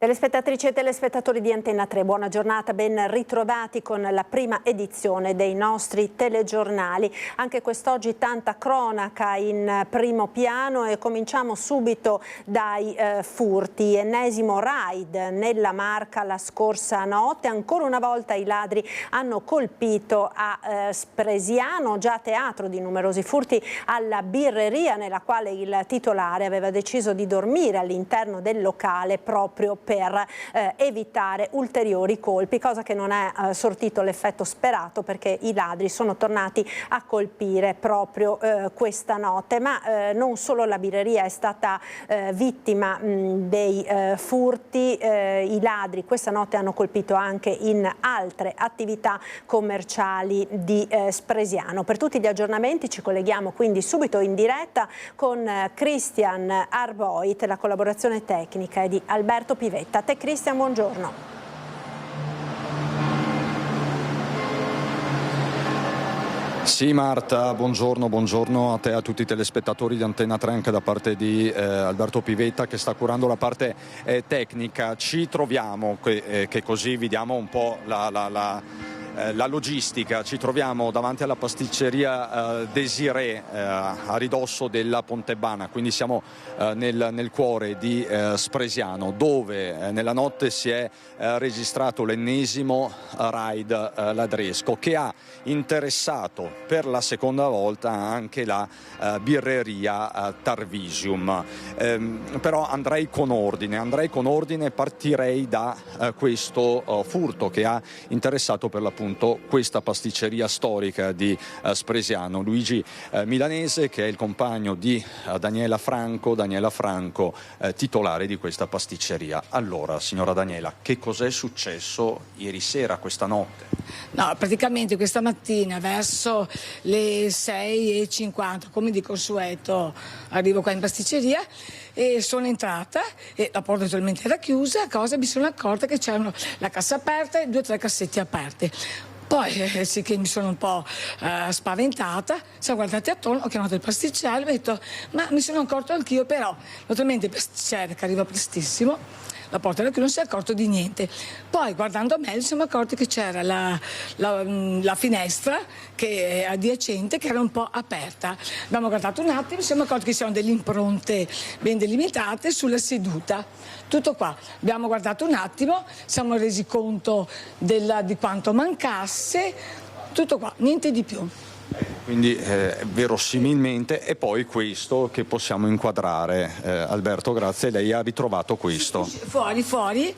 Telespettatrici e telespettatori di Antenna 3, buona giornata, ben ritrovati con la prima edizione dei nostri telegiornali. Anche quest'oggi tanta cronaca in primo piano e cominciamo subito dai furti. Ennesimo raid nella Marca la scorsa notte. Ancora una volta i ladri hanno colpito a Spresiano, già teatro di numerosi furti, alla birreria nella quale il titolare aveva deciso di dormire all'interno del locale proprio per evitare ulteriori colpi, cosa che non è sortito l'effetto sperato perché i ladri sono tornati a colpire proprio questa notte. Ma non solo la birreria è stata vittima dei furti, i ladri questa notte hanno colpito anche in altre attività commerciali di Spresiano. Per tutti gli aggiornamenti ci colleghiamo quindi subito in diretta con Christian Arboit, la collaborazione tecnica è di Alberto Pivetta. A te Christian, buongiorno. Sì Marta, buongiorno a te e a tutti i telespettatori di Antenna 3 anche da parte di Alberto Pivetta che sta curando la parte tecnica. Ci troviamo, che così vi diamo un po' la logistica, ci troviamo davanti alla pasticceria Desiré a ridosso della Pontebana, quindi siamo nel cuore di Spresiano, dove nella notte si è registrato l'ennesimo raid ladresco che ha interessato per la seconda volta anche la birreria Tarvisium. Però andrei con ordine, partirei da questo furto che ha interessato per l'appunto questa pasticceria storica di Spresiano. Luigi Milanese, che è il compagno di Daniela Franco, titolare di questa pasticceria. Allora, signora Daniela, che cos'è successo ieri sera, questa notte? No, praticamente questa mattina verso le 6:50, come di consueto, arrivo qua in pasticceria e sono entrata e la porta totalmente era chiusa, mi sono accorta che c'erano la cassa aperta e 2 o 3 cassetti aperte. Poi sì che mi sono un po' spaventata, siamo guardati attorno, ho chiamato il pasticcere, ho detto ma mi sono accorto anch'io, però naturalmente il pasticcere che arriva prestissimo, la porta era chiusa, non si è accorto di niente. Poi guardando meglio siamo accorti che c'era la finestra che è adiacente che era un po' aperta. Abbiamo guardato un attimo, siamo accorti che ci sono delle impronte ben delimitate sulla seduta. Tutto qua. Abbiamo guardato un attimo, siamo resi conto di quanto mancasse, tutto qua, niente di più. Quindi verosimilmente, e poi questo che possiamo inquadrare, Alberto, grazie, lei ha ritrovato questo. Fuori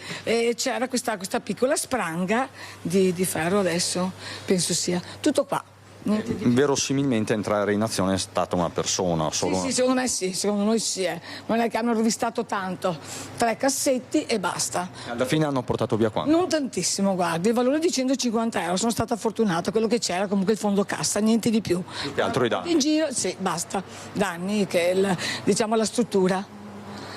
c'era questa piccola spranga di ferro, adesso penso sia tutto qua. Verosimilmente entrare in azione è stata una persona solo. Sì, secondo me sì, secondo noi sì. Non è che hanno rivistato tanto, 3 cassetti e basta. Alla fine hanno portato via quanto? Non tantissimo, guardi, il valore di 150 euro, sono stata fortunata, quello che c'era comunque il fondo cassa, niente di più. Che altro i danni? In giro, sì, basta, danni che è la struttura.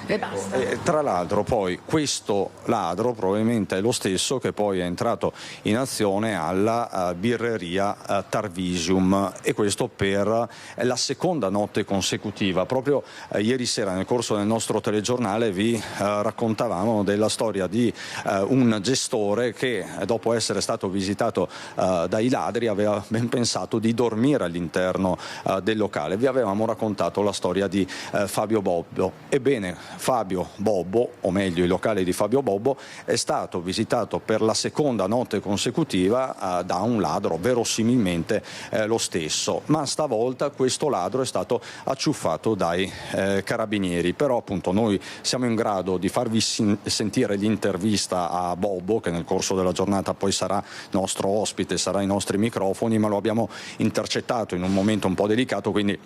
E basta. Tra l'altro poi questo ladro probabilmente è lo stesso che poi è entrato in azione alla birreria Tarvisium, e questo per la seconda notte consecutiva. Proprio ieri sera nel corso del nostro telegiornale vi raccontavamo della storia di un gestore che dopo essere stato visitato dai ladri aveva ben pensato di dormire all'interno del locale. Vi avevamo raccontato la storia di Fabio Bobbo. Ebbene, Fabio Bobbo, o meglio il locale di Fabio Bobbo, è stato visitato per la seconda notte consecutiva da un ladro, verosimilmente lo stesso, ma stavolta questo ladro è stato acciuffato dai carabinieri. Però appunto noi siamo in grado di farvi sentire l'intervista a Bobbo, che nel corso della giornata poi sarà nostro ospite, sarà ai nostri microfoni, ma lo abbiamo intercettato in un momento un po' delicato, quindi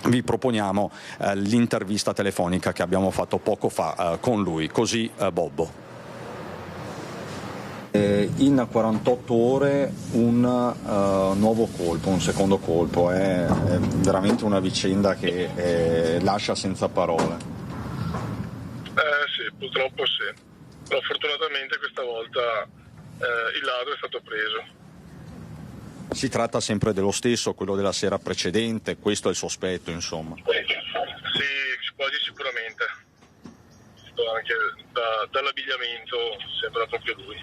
vi proponiamo l'intervista telefonica che abbiamo fatto poco fa con lui. Così Bobbo. In 48 ore un nuovo colpo, un secondo colpo, è veramente una vicenda che lascia senza parole. Sì, purtroppo sì, però fortunatamente questa volta il ladro è stato preso. Si tratta sempre dello stesso, quello della sera precedente, questo è il sospetto, insomma. Sì, quasi sicuramente. visto anche dall'abbigliamento, sembra proprio lui.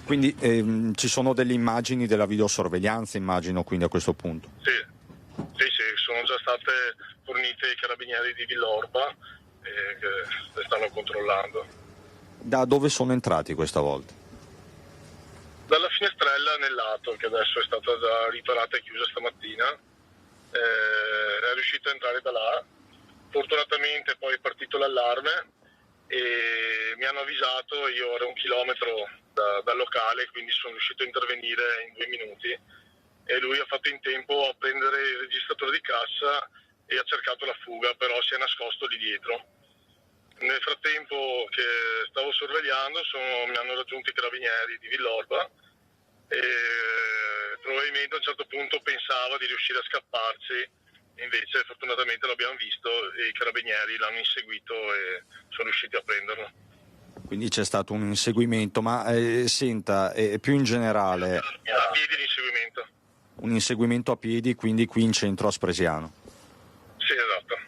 Quindi ci sono delle immagini della videosorveglianza, immagino, quindi a questo punto? Sì, sono già state fornite ai carabinieri di Villorba che le stanno controllando. Da dove sono entrati questa volta? Dalla finestrella nel lato, che adesso è stata già riparata e chiusa stamattina, è riuscito a entrare da là. Fortunatamente poi è partito l'allarme e mi hanno avvisato, io ero 1 chilometro dal locale, quindi sono riuscito a intervenire in 2 minuti e lui ha fatto in tempo a prendere il registratore di cassa e ha cercato la fuga, però si è nascosto lì dietro. Nel frattempo che stavo sorvegliando mi hanno raggiunto i carabinieri di Villorba e probabilmente a un certo punto pensava di riuscire a scapparsi. Invece fortunatamente l'abbiamo visto e i carabinieri l'hanno inseguito e sono riusciti a prenderlo. Quindi c'è stato un inseguimento, ma senta, più in generale... A piedi l'inseguimento. Un inseguimento a piedi, quindi qui in centro a Spresiano. Sì, esatto.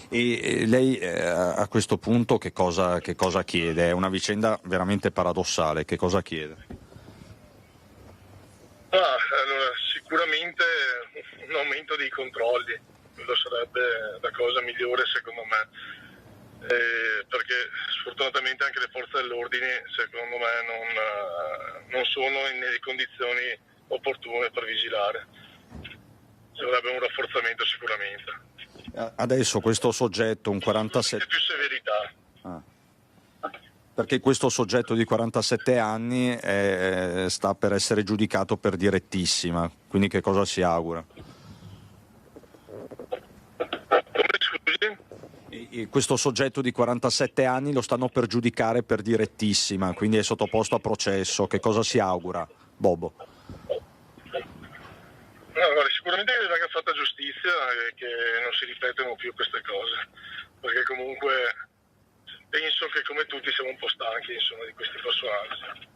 E lei a questo punto che cosa chiede? È una vicenda veramente paradossale, che cosa chiede? Allora, sicuramente un aumento dei controlli, quello sarebbe la cosa migliore secondo me, perché sfortunatamente anche le forze dell'ordine secondo me non sono nelle condizioni opportune per vigilare. Ci vorrebbe un rafforzamento sicuramente. Adesso questo soggetto, un 47... più severità. Perché questo soggetto di 47 anni sta per essere giudicato per direttissima, quindi che cosa si augura? Come scusi? Questo soggetto di 47 anni lo stanno per giudicare per direttissima, quindi è sottoposto a processo, che cosa si augura, Bobo? Allora, sicuramente che venga fatta giustizia e che non si ripetano più queste cose, perché comunque penso che come tutti siamo un po' stanchi insomma, di questi personaggi.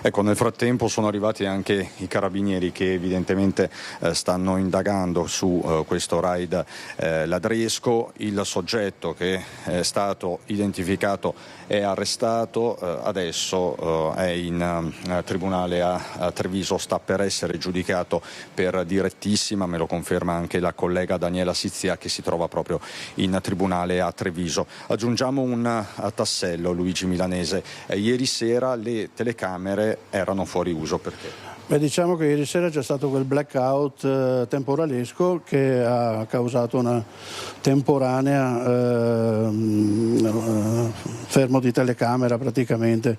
Ecco, nel frattempo sono arrivati anche i carabinieri che evidentemente stanno indagando su questo raid ladresco. Il soggetto che è stato identificato è arrestato, adesso è in tribunale a Treviso, sta per essere giudicato per direttissima, me lo conferma anche la collega Daniela Sizia che si trova proprio in tribunale a Treviso. Aggiungiamo un tassello, Luigi Milanese, ieri sera le telecamere erano fuori uso, perché? Beh, diciamo che ieri sera c'è stato quel blackout temporalesco che ha causato una temporanea fermo di telecamera praticamente.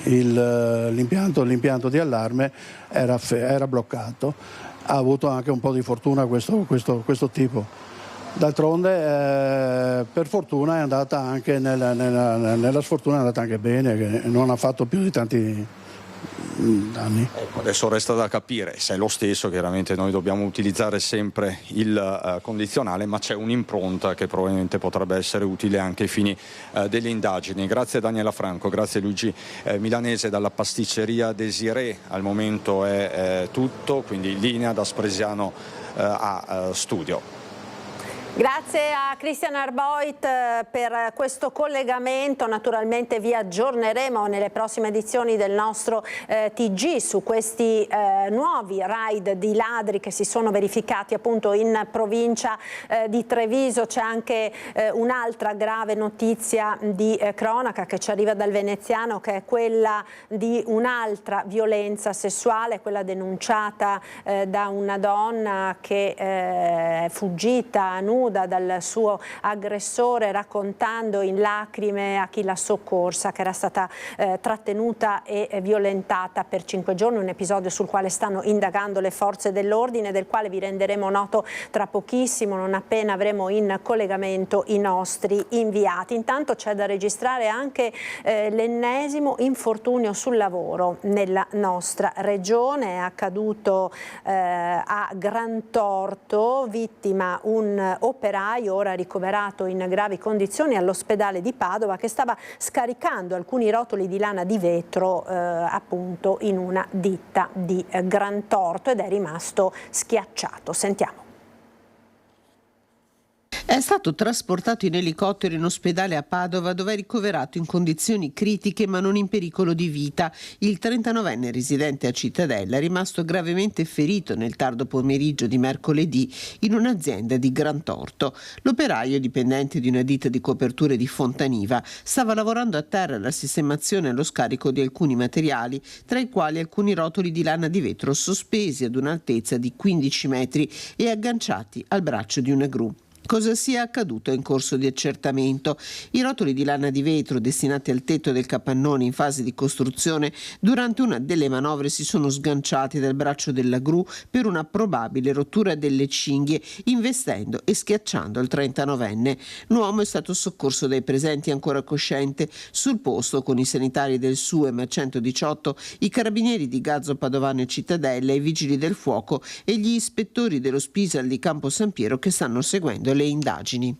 L'impianto di allarme era bloccato. Ha avuto anche un po' di fortuna questo tipo. D'altronde per fortuna è andata anche nella sfortuna è andata anche bene, che non ha fatto più di tanti danni. Adesso resta da capire se è lo stesso, chiaramente noi dobbiamo utilizzare sempre il condizionale, ma c'è un'impronta che probabilmente potrebbe essere utile anche ai fini delle indagini. Grazie Daniela Franco, grazie Luigi Milanese dalla pasticceria Desiré. Al momento è tutto, quindi in linea da Spresiano a studio. Grazie a Christian Arboit per questo collegamento. Naturalmente vi aggiorneremo nelle prossime edizioni del nostro TG su questi nuovi raid di ladri che si sono verificati appunto in provincia di Treviso. C'è anche un'altra grave notizia di cronaca che ci arriva dal veneziano, che è quella di un'altra violenza sessuale, quella denunciata da una donna che è fuggita nuda dal suo aggressore, raccontando in lacrime a chi l'ha soccorsa che era stata trattenuta e violentata per 5 giorni, un episodio sul quale stanno indagando le forze dell'ordine, del quale vi renderemo noto tra pochissimo, non appena avremo in collegamento i nostri inviati. Intanto c'è da registrare anche l'ennesimo infortunio sul lavoro nella nostra regione. È accaduto a Grantorto, vittima un operaio ora ricoverato in gravi condizioni all'ospedale di Padova, che stava scaricando alcuni rotoli di lana di vetro appunto in una ditta di Grantorto ed è rimasto schiacciato. Sentiamo. È stato trasportato in elicottero in ospedale a Padova, dove è ricoverato in condizioni critiche ma non in pericolo di vita. Il 39enne residente a Cittadella è rimasto gravemente ferito nel tardo pomeriggio di mercoledì in un'azienda di Grantorto. L'operaio, dipendente di una ditta di coperture di Fontaniva, stava lavorando a terra alla sistemazione e allo scarico di alcuni materiali, tra i quali alcuni rotoli di lana di vetro sospesi ad un'altezza di 15 metri e agganciati al braccio di una gru. Cosa sia accaduto è in corso di accertamento. I rotoli di lana di vetro destinati al tetto del capannone in fase di costruzione durante una delle manovre si sono sganciati dal braccio della gru per una probabile rottura delle cinghie, investendo e schiacciando il 39enne. L'uomo è stato soccorso dai presenti ancora cosciente. Sul posto, con i sanitari del SUEM 118, i carabinieri di Gazzo, Padovano e Cittadella, i vigili del fuoco e gli ispettori dello Spisal di Campo San Piero che stanno seguendo le indagini.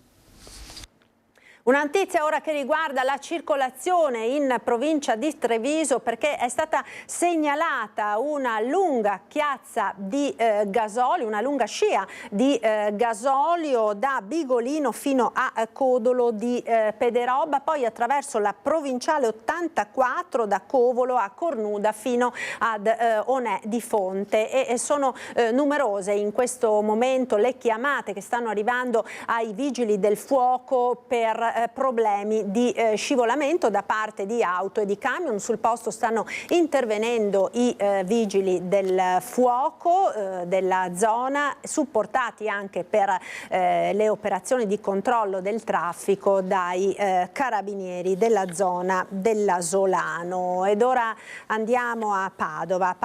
Una notizia ora che riguarda la circolazione in provincia di Treviso, perché è stata segnalata una lunga chiazza di gasolio, una lunga scia di gasolio da Bigolino fino a Codolo di Pederobba, poi attraverso la provinciale 84 da Covolo a Cornuda fino ad Onè di Fonte, e sono numerose in questo momento le chiamate che stanno arrivando ai vigili del fuoco per problemi di scivolamento da parte di auto e di camion. Sul posto stanno intervenendo i vigili del fuoco della zona, supportati anche per le operazioni di controllo del traffico dai carabinieri della zona dell'Asolano. Ed ora andiamo a Padova,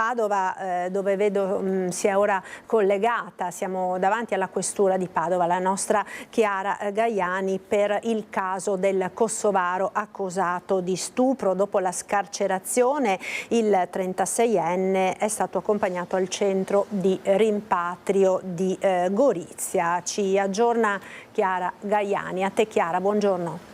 dove vedo si è ora collegata, siamo davanti alla questura di Padova, la nostra Chiara Gaiani, per il caso del kosovaro accusato di stupro. Dopo la scarcerazione il 36enne è stato accompagnato al centro di rimpatrio di Gorizia. Ci aggiorna Chiara Gaiani. A te Chiara, buongiorno.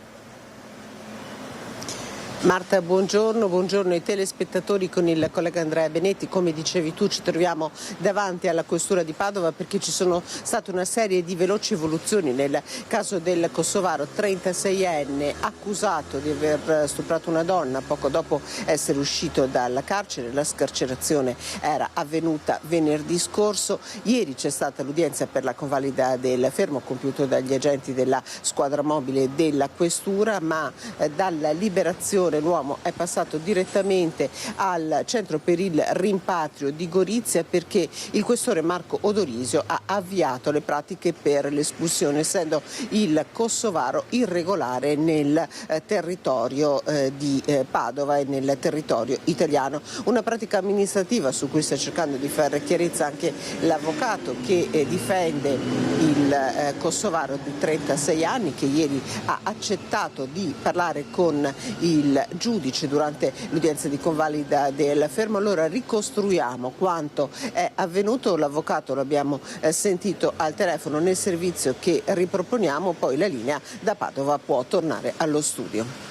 Marta, buongiorno ai telespettatori con il collega Andrea Benetti. Come dicevi tu, ci troviamo davanti alla questura di Padova perché ci sono state una serie di veloci evoluzioni nel caso del kosovaro 36enne accusato di aver stuprato una donna poco dopo essere uscito dal carcere. La scarcerazione era avvenuta venerdì scorso. Ieri c'è stata l'udienza per la convalida del fermo compiuto dagli agenti della squadra mobile della questura, ma dalla liberazione l'uomo è passato direttamente al centro per il rimpatrio di Gorizia perché il questore Marco Odorisio ha avviato le pratiche per l'espulsione, essendo il kosovaro irregolare nel territorio di Padova e nel territorio italiano. Una pratica amministrativa su cui sta cercando di fare chiarezza anche l'avvocato che difende il kosovaro di 36 anni, che ieri ha accettato di parlare con il giudice durante l'udienza di convalida del fermo. Allora ricostruiamo quanto è avvenuto. L'avvocato lo abbiamo sentito al telefono nel servizio che riproponiamo, poi la linea da Padova può tornare allo studio.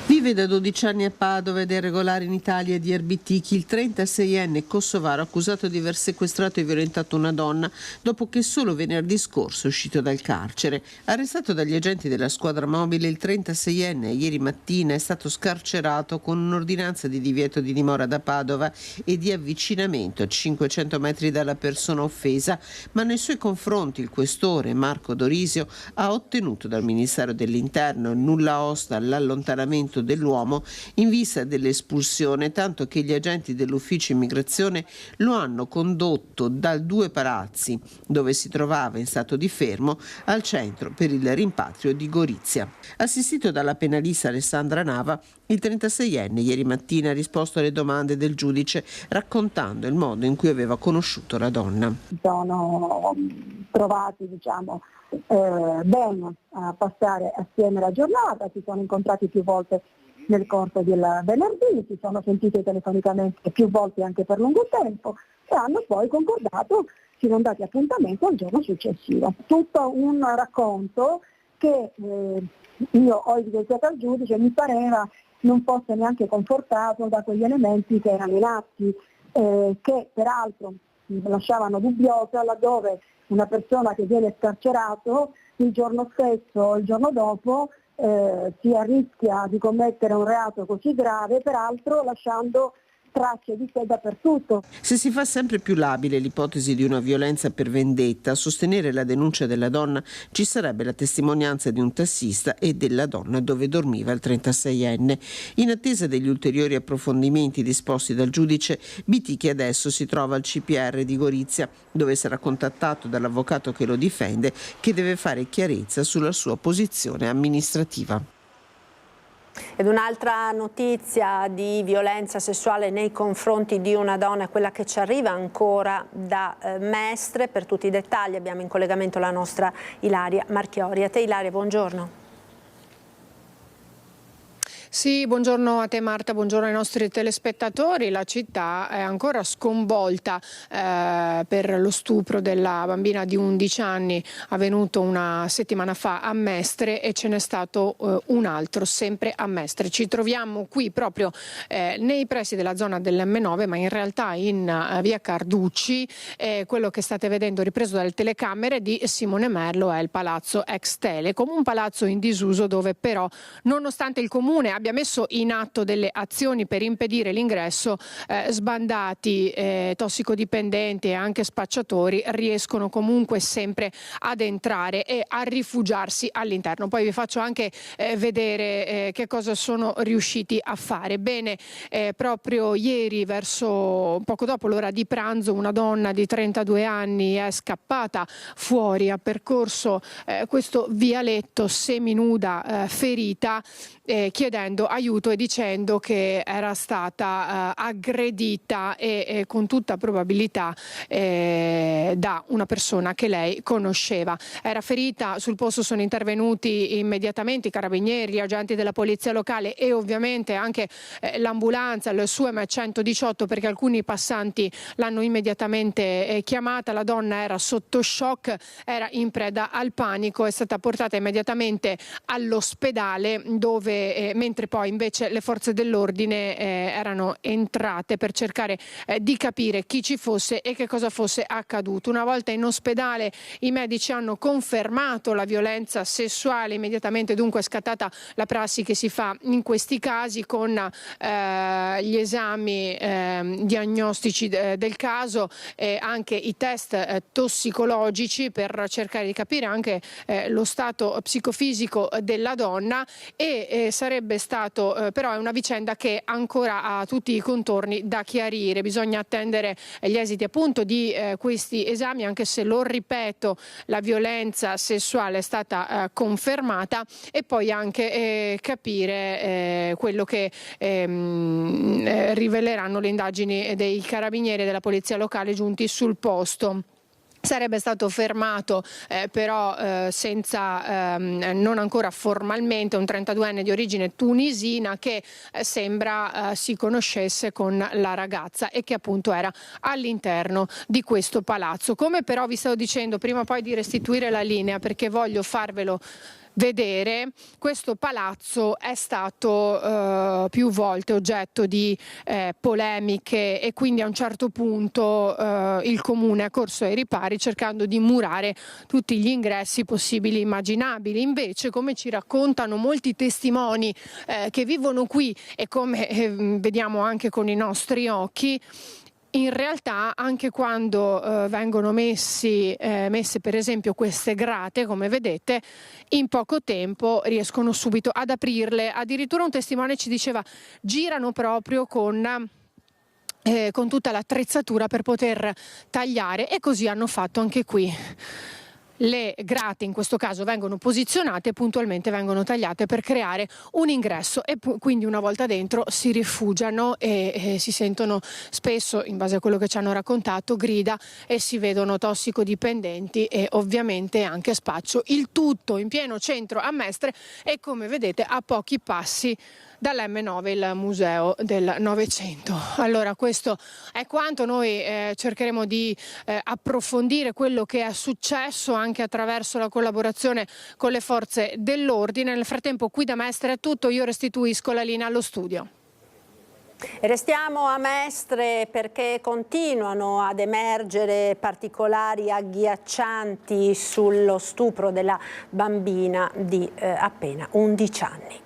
Vive da 12 anni a Padova ed è regolare in Italia di Erbitichi il 36enne kosovaro accusato di aver sequestrato e violentato una donna dopo che solo venerdì scorso è uscito dal carcere. Arrestato dagli agenti della squadra mobile, il 36enne ieri mattina è stato scarcerato con un'ordinanza di divieto di dimora da Padova e di avvicinamento a 500 metri dalla persona offesa, ma nei suoi confronti il questore Marco Dorisio ha ottenuto dal Ministero dell'Interno il nulla osta all'allontanamento dell'uomo in vista dell'espulsione, tanto che gli agenti dell'ufficio immigrazione lo hanno condotto dal Due Palazzi, dove si trovava in stato di fermo, al centro per il rimpatrio di Gorizia. Assistito dalla penalista Alessandra Nava, il 36enne ieri mattina ha risposto alle domande del giudice raccontando il modo in cui aveva conosciuto la donna. Sono trovati bene a passare assieme la giornata, si sono incontrati più volte nel corso del venerdì, si sono sentiti telefonicamente più volte anche per lungo tempo e hanno poi concordato, si sono dati appuntamento al giorno successivo. Tutto un racconto che io ho evidenziato al giudice, mi pareva non fosse neanche confortato da quegli elementi che erano in atti, che peraltro lasciavano dubbiosa, laddove una persona che viene scarcerato il giorno stesso o il giorno dopo si rischia di commettere un reato così grave, peraltro lasciando tracce di sé dappertutto. Se si fa sempre più labile l'ipotesi di una violenza per vendetta, a sostenere la denuncia della donna ci sarebbe la testimonianza di un tassista e della donna dove dormiva il 36enne. In attesa degli ulteriori approfondimenti disposti dal giudice, Bitichi adesso si trova al CPR di Gorizia, dove sarà contattato dall'avvocato che lo difende, che deve fare chiarezza sulla sua posizione amministrativa. Ed un'altra notizia di violenza sessuale nei confronti di una donna è quella che ci arriva ancora da Mestre. Per tutti i dettagli abbiamo in collegamento la nostra Ilaria Marchiori. A te Ilaria, buongiorno. Sì, buongiorno a te Marta, buongiorno ai nostri telespettatori. La città è ancora sconvolta per lo stupro della bambina di 11 anni avvenuto una settimana fa a Mestre, e ce n'è stato un altro sempre a Mestre. Ci troviamo qui proprio nei pressi della zona dell'M9, ma in realtà in via Carducci. Quello che state vedendo ripreso dalle telecamere di Simone Merlo è il palazzo ex Telecom, un palazzo in disuso dove però, nonostante il comune abbia messo in atto delle azioni per impedire l'ingresso, sbandati, tossicodipendenti e anche spacciatori riescono comunque sempre ad entrare e a rifugiarsi all'interno. Poi vi faccio anche vedere che cosa sono riusciti a fare. Bene, proprio ieri, verso poco dopo l'ora di pranzo, una donna di 32 anni è scappata fuori, ha percorso questo vialetto seminuda, ferita, chiedendo aiuto e dicendo che era stata aggredita e con tutta probabilità da una persona che lei conosceva. Era ferita, sul posto sono intervenuti immediatamente i carabinieri, gli agenti della polizia locale e ovviamente anche l'ambulanza, il SUEM 118, perché alcuni passanti l'hanno immediatamente chiamata. La donna era sotto shock, era in preda al panico, è stata portata immediatamente all'ospedale dove mentre poi invece le forze dell'ordine erano entrate per cercare di capire chi ci fosse e che cosa fosse accaduto. Una volta in ospedale i medici hanno confermato la violenza sessuale, immediatamente dunque è scattata la prassi che si fa in questi casi con gli esami diagnostici del caso e anche i test tossicologici per cercare di capire anche lo stato psicofisico della donna e sarebbe stato però è una vicenda che ancora ha tutti i contorni da chiarire. Bisogna attendere gli esiti appunto di questi esami, anche se, lo ripeto, la violenza sessuale è stata confermata, e poi anche capire quello che riveleranno le indagini dei carabinieri e della polizia locale giunti sul posto. Sarebbe stato fermato però senza non ancora formalmente un 32enne di origine tunisina che sembra si conoscesse con la ragazza e che appunto era all'interno di questo palazzo. Come però vi stavo dicendo, prima poi di restituire la linea, perché voglio farvelo vedere, questo palazzo è stato più volte oggetto di polemiche e quindi a un certo punto il comune è corso ai ripari cercando di murare tutti gli ingressi possibili e immaginabili. Invece, come ci raccontano molti testimoni che vivono qui e come vediamo anche con i nostri occhi, in realtà anche quando vengono messe per esempio queste grate, come vedete, in poco tempo riescono subito ad aprirle. Addirittura un testimone ci diceva girano proprio con tutta l'attrezzatura per poter tagliare, e così hanno fatto anche qui. Le grate in questo caso vengono posizionate e puntualmente vengono tagliate per creare un ingresso, e quindi una volta dentro si rifugiano e si sentono spesso, in base a quello che ci hanno raccontato, grida e si vedono tossicodipendenti e ovviamente anche spaccio. Il tutto in pieno centro a Mestre e, come vedete, a pochi passi dall'M9, il museo del Novecento. Allora, questo è quanto. Noi cercheremo di approfondire quello che è successo anche attraverso la collaborazione con le forze dell'ordine. Nel frattempo qui da Mestre è tutto, io restituisco la linea allo studio. E restiamo a Mestre perché continuano ad emergere particolari agghiaccianti sullo stupro della bambina di appena 11 anni.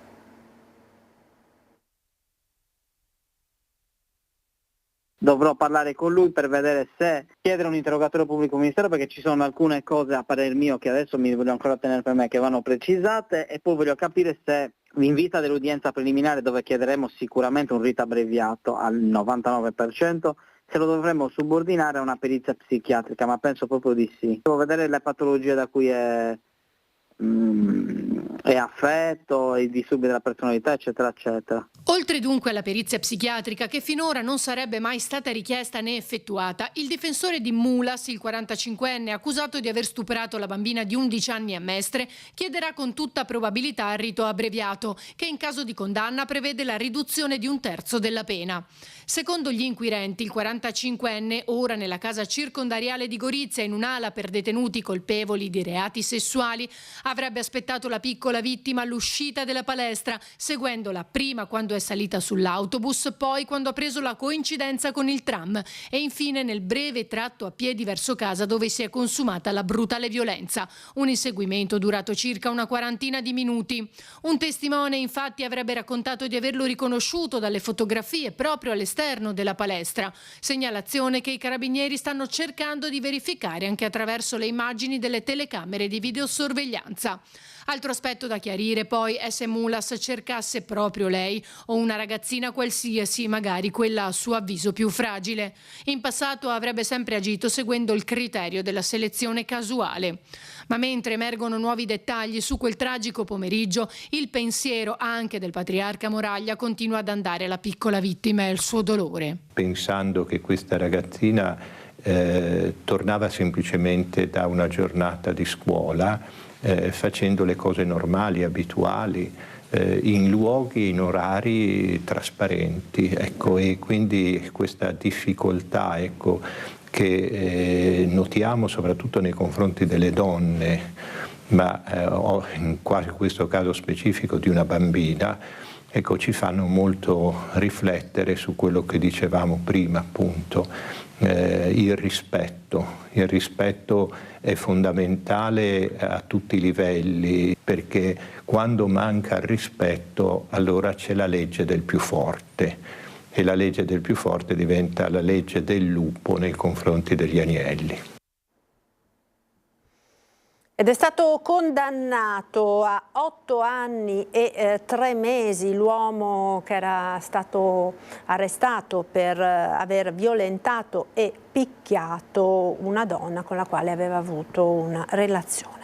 Dovrò parlare con lui per vedere se chiedere un interrogatorio pubblico ministero, perché ci sono alcune cose a parer mio che adesso mi voglio ancora tenere per me che vanno precisate, e poi voglio capire se in vista dell'udienza preliminare, dove chiederemo sicuramente un rito abbreviato al 99%, se lo dovremmo subordinare a una perizia psichiatrica, ma penso proprio di sì. Devo vedere le patologie da cui è affetto, i disturbi della personalità, eccetera, eccetera. Oltre dunque alla perizia psichiatrica, che finora non sarebbe mai stata richiesta né effettuata, il difensore di Mulas, il 45enne accusato di aver stuprato la bambina di 11 anni a Mestre, chiederà con tutta probabilità il rito abbreviato, che in caso di condanna prevede la riduzione di 1/3 della pena. Secondo gli inquirenti, il 45enne, ora nella casa circondariale di Gorizia in un'ala per detenuti colpevoli di reati sessuali, avrebbe aspettato la piccola vittima all'uscita della palestra, seguendola prima quando è salita sull'autobus, poi quando ha preso la coincidenza con il tram e infine nel breve tratto a piedi verso casa dove si è consumata la brutale violenza. Un inseguimento durato circa una quarantina di minuti. Un testimone infatti avrebbe raccontato di averlo riconosciuto dalle fotografie proprio all'esterno della palestra, segnalazione che i carabinieri stanno cercando di verificare anche attraverso le immagini delle telecamere di videosorveglianza. Altro aspetto da chiarire poi è se Mulas cercasse proprio lei o una ragazzina qualsiasi, magari quella a suo avviso più fragile. In passato avrebbe sempre agito seguendo il criterio della selezione casuale. Ma mentre emergono nuovi dettagli su quel tragico pomeriggio, il pensiero anche del patriarca Moraglia continua ad andare alla piccola vittima e al suo dolore. Pensando che questa ragazzina tornava semplicemente da una giornata di scuola, facendo le cose normali, abituali, in luoghi, in orari trasparenti, ecco, e quindi questa difficoltà, ecco, che notiamo soprattutto nei confronti delle donne, ma in questo caso specifico di una bambina, ecco, ci fanno molto riflettere su quello che dicevamo prima, appunto, il rispetto. Il rispetto è fondamentale a tutti i livelli, perché quando manca il rispetto allora c'è la legge del più forte, e la legge del più forte diventa la legge del lupo nei confronti degli agnelli. Ed è stato condannato a 8 anni e 3 mesi l'uomo che era stato arrestato per aver violentato e picchiato una donna con la quale aveva avuto una relazione.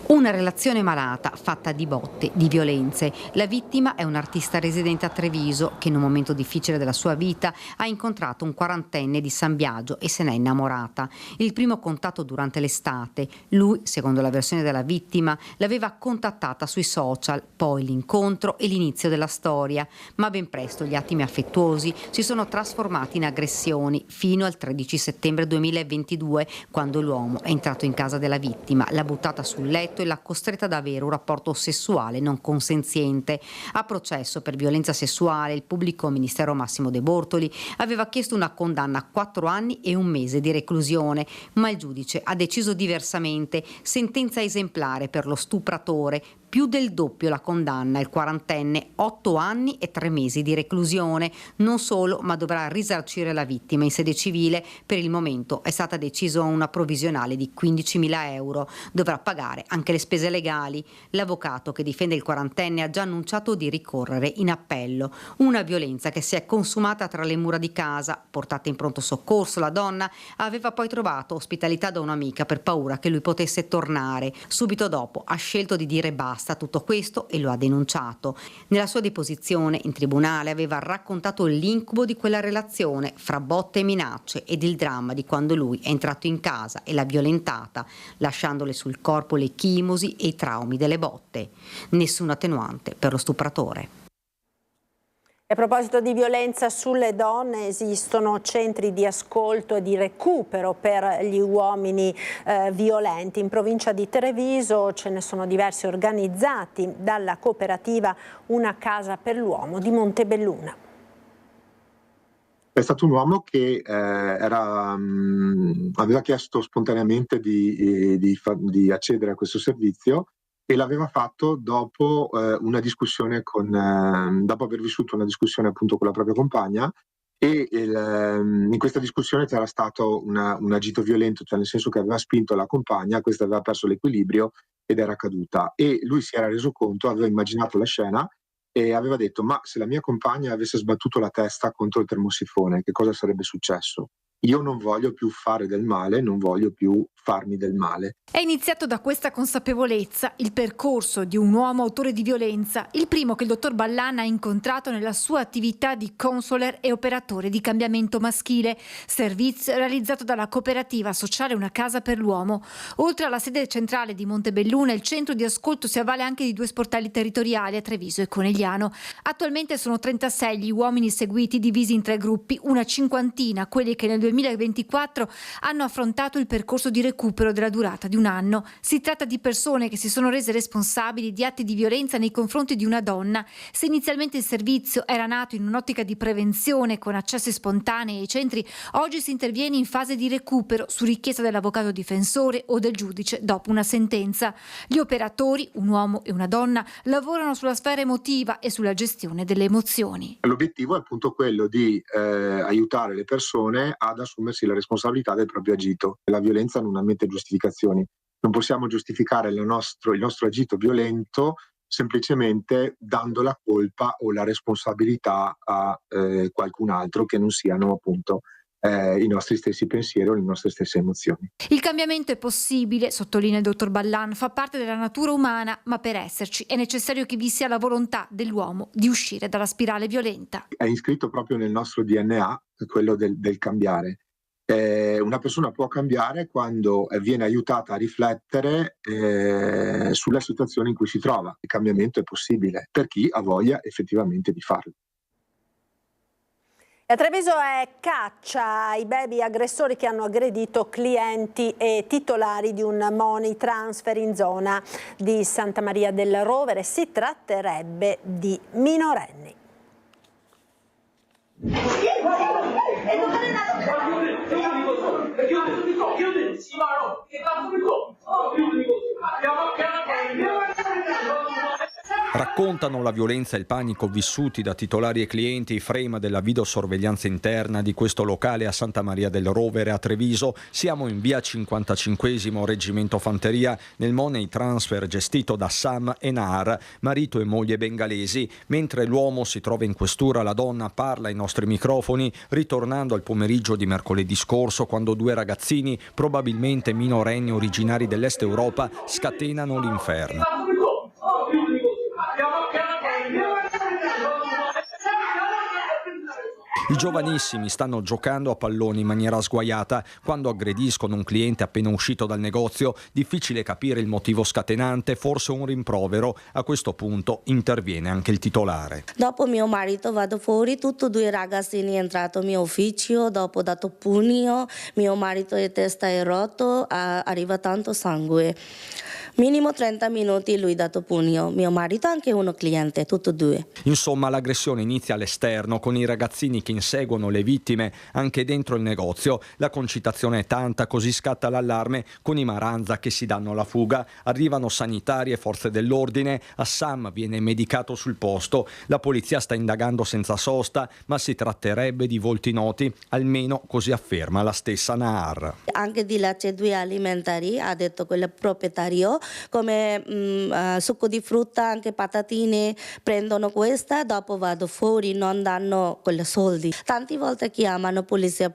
Una relazione malata, fatta di botte, di violenze. La vittima è un artista residente a Treviso che in un momento difficile della sua vita ha incontrato un 40enne di San Biagio e se n'è innamorata. Il primo contatto durante l'estate. Lui, secondo la versione della vittima, l'aveva contattata sui social, poi l'incontro e l'inizio della storia. Ma ben presto gli attimi affettuosi si sono trasformati in aggressioni fino al 13 settembre 2022, quando l'uomo è entrato in casa della vittima, l'ha buttata sul letto e l'ha costretta ad avere un rapporto sessuale non consenziente. A processo per violenza sessuale il pubblico ministero Massimo De Bortoli aveva chiesto una condanna a 4 anni e 1 mese di reclusione, ma il giudice ha deciso diversamente, sentenza esemplare per lo stupratore, più del doppio la condanna, il 40enne 8 anni e 3 mesi di reclusione. Non solo, ma dovrà risarcire la vittima in sede civile. Per il momento è stata decisa una provvisionale di 15.000 euro. Dovrà pagare anche le spese legali. L'avvocato che difende il 40enne ha già annunciato di ricorrere in appello. Una violenza che si è consumata tra le mura di casa. Portata in pronto soccorso, la donna aveva poi trovato ospitalità da un'amica per paura che lui potesse tornare. Subito dopo ha scelto di dire basta a tutto questo e lo ha denunciato. Nella sua deposizione in tribunale aveva raccontato l'incubo di quella relazione fra botte e minacce ed il dramma di quando lui è entrato in casa e l'ha violentata, lasciandole sul corpo le chimosi e i traumi delle botte. Nessuna attenuante per lo stupratore. A proposito di violenza sulle donne, esistono centri di ascolto e di recupero per gli uomini violenti. In provincia di Treviso ce ne sono diversi organizzati dalla cooperativa Una Casa per l'Uomo di Montebelluna. È stato un uomo che aveva chiesto spontaneamente di accedere a questo servizio e l'aveva fatto dopo una discussione dopo aver vissuto una discussione appunto con la propria compagna e in questa discussione c'era stato un agito violento, cioè nel senso che aveva spinto la compagna, questa aveva perso l'equilibrio ed era caduta e lui si era reso conto, aveva immaginato la scena e aveva detto: ma se la mia compagna avesse sbattuto la testa contro il termosifone, che cosa sarebbe successo? Io non voglio più fare del male, non voglio più farmi del male. È iniziato da questa consapevolezza il percorso di un uomo autore di violenza, il primo che il dottor Ballan ha incontrato nella sua attività di counselor e operatore di cambiamento maschile, servizio realizzato dalla cooperativa sociale Una Casa per l'Uomo. Oltre alla sede centrale di Montebelluna, il centro di ascolto si avvale anche di 2 sportelli territoriali a Treviso e Conegliano. Attualmente sono 36 gli uomini seguiti, divisi in 3 gruppi, una cinquantina quelli che nel 2024 hanno affrontato il percorso di recupero della durata di un anno. Si tratta di persone che si sono rese responsabili di atti di violenza nei confronti di una donna. Se inizialmente il servizio era nato in un'ottica di prevenzione con accessi spontanei ai centri, oggi si interviene in fase di recupero su richiesta dell'avvocato difensore o del giudice dopo una sentenza. Gli operatori, un uomo e una donna, lavorano sulla sfera emotiva e sulla gestione delle emozioni. L'obiettivo è appunto quello di aiutare le persone ad assumersi la responsabilità del proprio agito. La violenza non ammette giustificazioni. Non possiamo giustificare il nostro agito violento semplicemente dando la colpa o la responsabilità a qualcun altro che non siano appunto i nostri stessi pensieri o le nostre stesse emozioni. Il cambiamento è possibile, sottolinea il dottor Ballan, fa parte della natura umana, ma per esserci è necessario che vi sia la volontà dell'uomo di uscire dalla spirale violenta. È iscritto proprio nel nostro DNA quello del cambiare. Una persona può cambiare quando viene aiutata a riflettere sulla situazione in cui si trova. Il cambiamento è possibile per chi ha voglia effettivamente di farlo. A Treviso è caccia ai baby aggressori che hanno aggredito clienti e titolari di un money transfer in zona di Santa Maria del Rovere. Si tratterebbe di minorenni. Raccontano la violenza e il panico vissuti da titolari e clienti i frame della videosorveglianza interna di questo locale a Santa Maria del Rovere a Treviso. Siamo in via 55° Reggimento Fanteria nel money transfer gestito da Sam e Nahar, marito e moglie bengalesi. Mentre l'uomo si trova in questura, la donna parla ai nostri microfoni ritornando al pomeriggio di mercoledì scorso, quando 2 ragazzini, probabilmente minorenni originari dell'Est Europa, scatenano l'inferno. I giovanissimi stanno giocando a pallone in maniera sguaiata quando aggrediscono un cliente appena uscito dal negozio. Difficile capire il motivo scatenante, forse un rimprovero. A questo punto interviene anche il titolare. Dopo mio marito vado fuori, tutti e 2 ragazzini entrato al mio ufficio, dopo dato pugno, mio marito di testa è rotto, arriva tanto sangue. Minimo 30 minuti lui dato pugno, mio marito anche uno cliente, tutti e 2. Insomma, l'aggressione inizia all'esterno con i ragazzini che inseguono le vittime anche dentro il negozio. La concitazione è tanta, così scatta l'allarme con i Maranza che si danno la fuga. Arrivano sanitari e forze dell'ordine. Assam viene medicato sul posto. La polizia sta indagando senza sosta, ma si tratterebbe di volti noti, almeno così afferma la stessa Nahar. Anche di là c'è 2 alimentari, ha detto quel proprietario, come succo di frutta, anche patatine, prendono questa, dopo vado fuori, non danno quei soldi. così. Tante volte chiamano polizia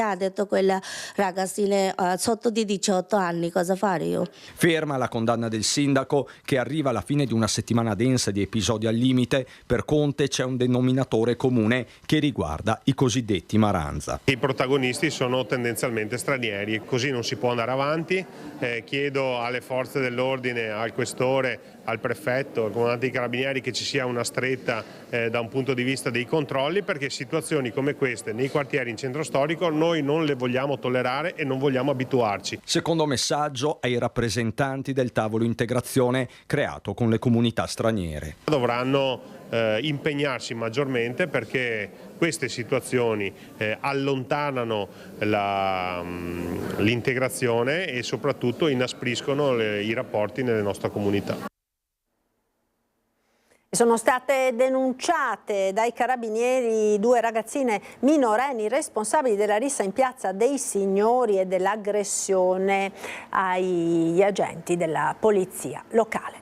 ha detto quella ragazzina sotto di 18 anni, cosa fare io? Ferma la condanna del sindaco, che arriva alla fine di una settimana densa di episodi al limite. Per Conte c'è un denominatore comune che riguarda i cosiddetti Maranza. I protagonisti sono tendenzialmente stranieri, così non si può andare avanti. Chiedo alle forze dell'ordine, al questore, al prefetto, al comandante dei carabinieri che ci sia una stretta da un punto di vista dei controlli, perché situazioni come queste nei quartieri in centro storico noi non le vogliamo tollerare e non vogliamo abituarci. Secondo messaggio ai rappresentanti del tavolo integrazione creato con le comunità straniere. Dovranno impegnarsi maggiormente perché queste situazioni allontanano l'integrazione e soprattutto inaspriscono i rapporti nelle nostre comunità. Sono state denunciate dai carabinieri 2 ragazzine minorenni responsabili della rissa in Piazza dei Signori e dell'aggressione agli agenti della polizia locale.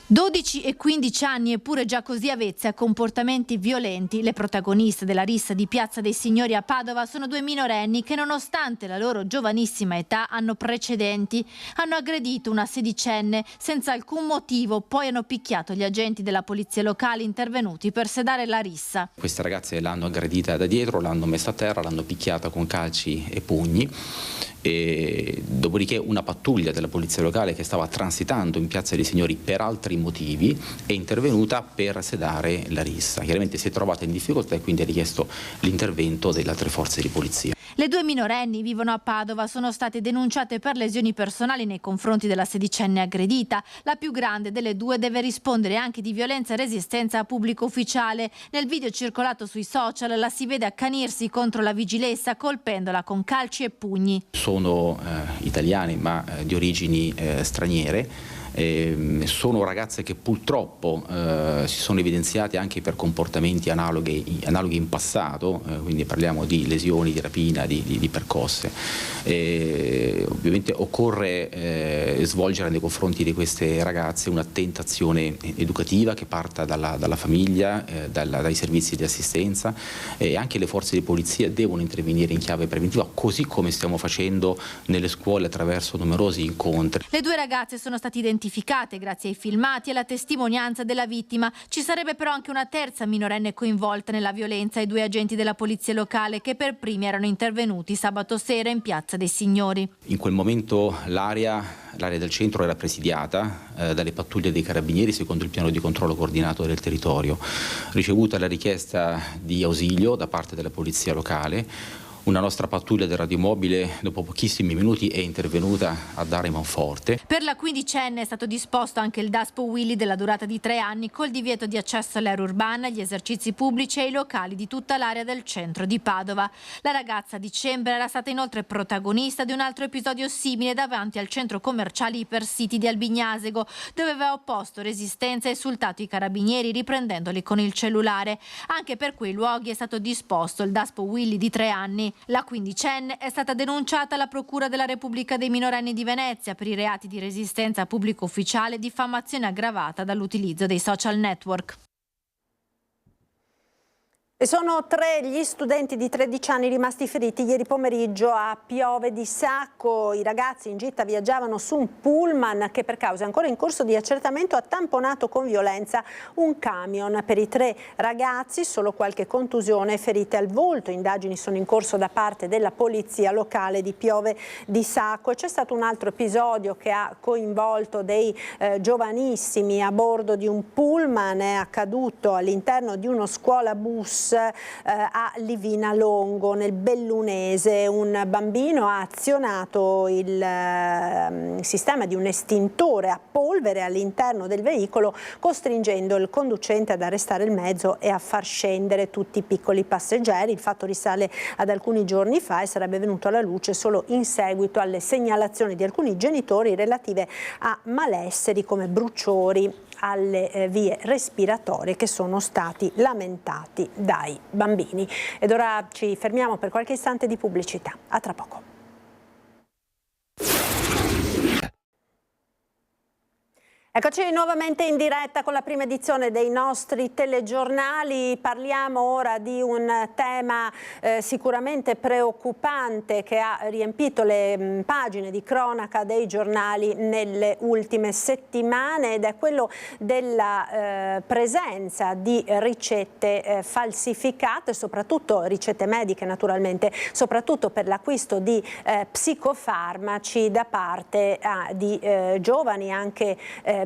12 e 15 anni eppure già così avvezze a comportamenti violenti. Le protagoniste della rissa di Piazza dei Signori a Padova sono 2 minorenni che, nonostante la loro giovanissima età, hanno precedenti. Hanno aggredito una sedicenne senza alcun motivo, poi hanno picchiato gli agenti della polizia locale intervenuti per sedare la rissa. Queste ragazze l'hanno aggredita da dietro, l'hanno messa a terra, l'hanno picchiata con calci e pugni. E dopodiché una pattuglia della polizia locale che stava transitando in Piazza dei Signori per altri motivi è intervenuta per sedare la rissa. Chiaramente si è trovata in difficoltà e quindi ha richiesto l'intervento delle altre forze di polizia. Le 2 minorenni vivono a Padova, sono state denunciate per lesioni personali nei confronti della sedicenne aggredita. La più grande delle 2 deve rispondere anche di violenza e resistenza a pubblico ufficiale. Nel video circolato sui social la si vede accanirsi contro la vigilessa colpendola con calci e pugni. Sono italiani ma di origini straniere. Sono ragazze che purtroppo si sono evidenziate anche per comportamenti analoghi in passato, quindi parliamo di lesioni, di rapina, di percosse. Ovviamente occorre svolgere nei confronti di queste ragazze un'attenta azione educativa che parta dalla famiglia, dai servizi di assistenza, e anche le forze di polizia devono intervenire in chiave preventiva, così come stiamo facendo nelle scuole attraverso numerosi incontri. Le 2 ragazze sono state identificate grazie ai filmati e alla testimonianza della vittima. Ci sarebbe però anche una terza minorenne coinvolta nella violenza, i 2 agenti della polizia locale che per primi erano intervenuti sabato sera in Piazza dei Signori. In quel momento l'area del centro era presidiata dalle pattuglie dei carabinieri secondo il piano di controllo coordinato del territorio. Ricevuta la richiesta di ausilio da parte della polizia locale, una nostra pattuglia del radiomobile dopo pochissimi minuti è intervenuta a dare manforte. Per la quindicenne è stato disposto anche il Daspo Willy della durata di 3 anni col divieto di accesso all'area urbana, agli esercizi pubblici e ai locali di tutta l'area del centro di Padova. La ragazza a dicembre era stata inoltre protagonista di un altro episodio simile davanti al centro commerciale Ipercity di Albignasego, dove aveva opposto resistenza e insultato i carabinieri riprendendoli con il cellulare. Anche per quei luoghi è stato disposto il Daspo Willy di 3 anni. La quindicenne è stata denunciata alla Procura della Repubblica dei minorenni di Venezia per i reati di resistenza a pubblico ufficiale e diffamazione aggravata dall'utilizzo dei social network. E sono 3 gli studenti di 13 anni rimasti feriti ieri pomeriggio a Piove di Sacco. I ragazzi in gita viaggiavano su un pullman che per cause ancora in corso di accertamento ha tamponato con violenza un camion. Per i 3 ragazzi solo qualche contusione e ferite al volto. Indagini sono in corso da parte della polizia locale di Piove di Sacco. E c'è stato un altro episodio che ha coinvolto dei giovanissimi a bordo di un pullman. È accaduto all'interno di uno scuola bus a Livina Longo nel Bellunese. Un bambino ha azionato il sistema di un estintore a polvere all'interno del veicolo, costringendo il conducente ad arrestare il mezzo e a far scendere tutti i piccoli passeggeri. Il fatto risale ad alcuni giorni fa e sarebbe venuto alla luce solo in seguito alle segnalazioni di alcuni genitori relative a malesseri come bruciori alle vie respiratorie che sono stati lamentati dai bambini. Ed ora ci fermiamo per qualche istante di pubblicità. A tra poco. Eccoci nuovamente in diretta con la prima edizione dei nostri telegiornali. Parliamo ora di un tema sicuramente preoccupante che ha riempito le pagine di cronaca dei giornali nelle ultime settimane, ed è quello della presenza di ricette falsificate, soprattutto ricette mediche naturalmente, soprattutto per l'acquisto di psicofarmaci da parte di giovani anche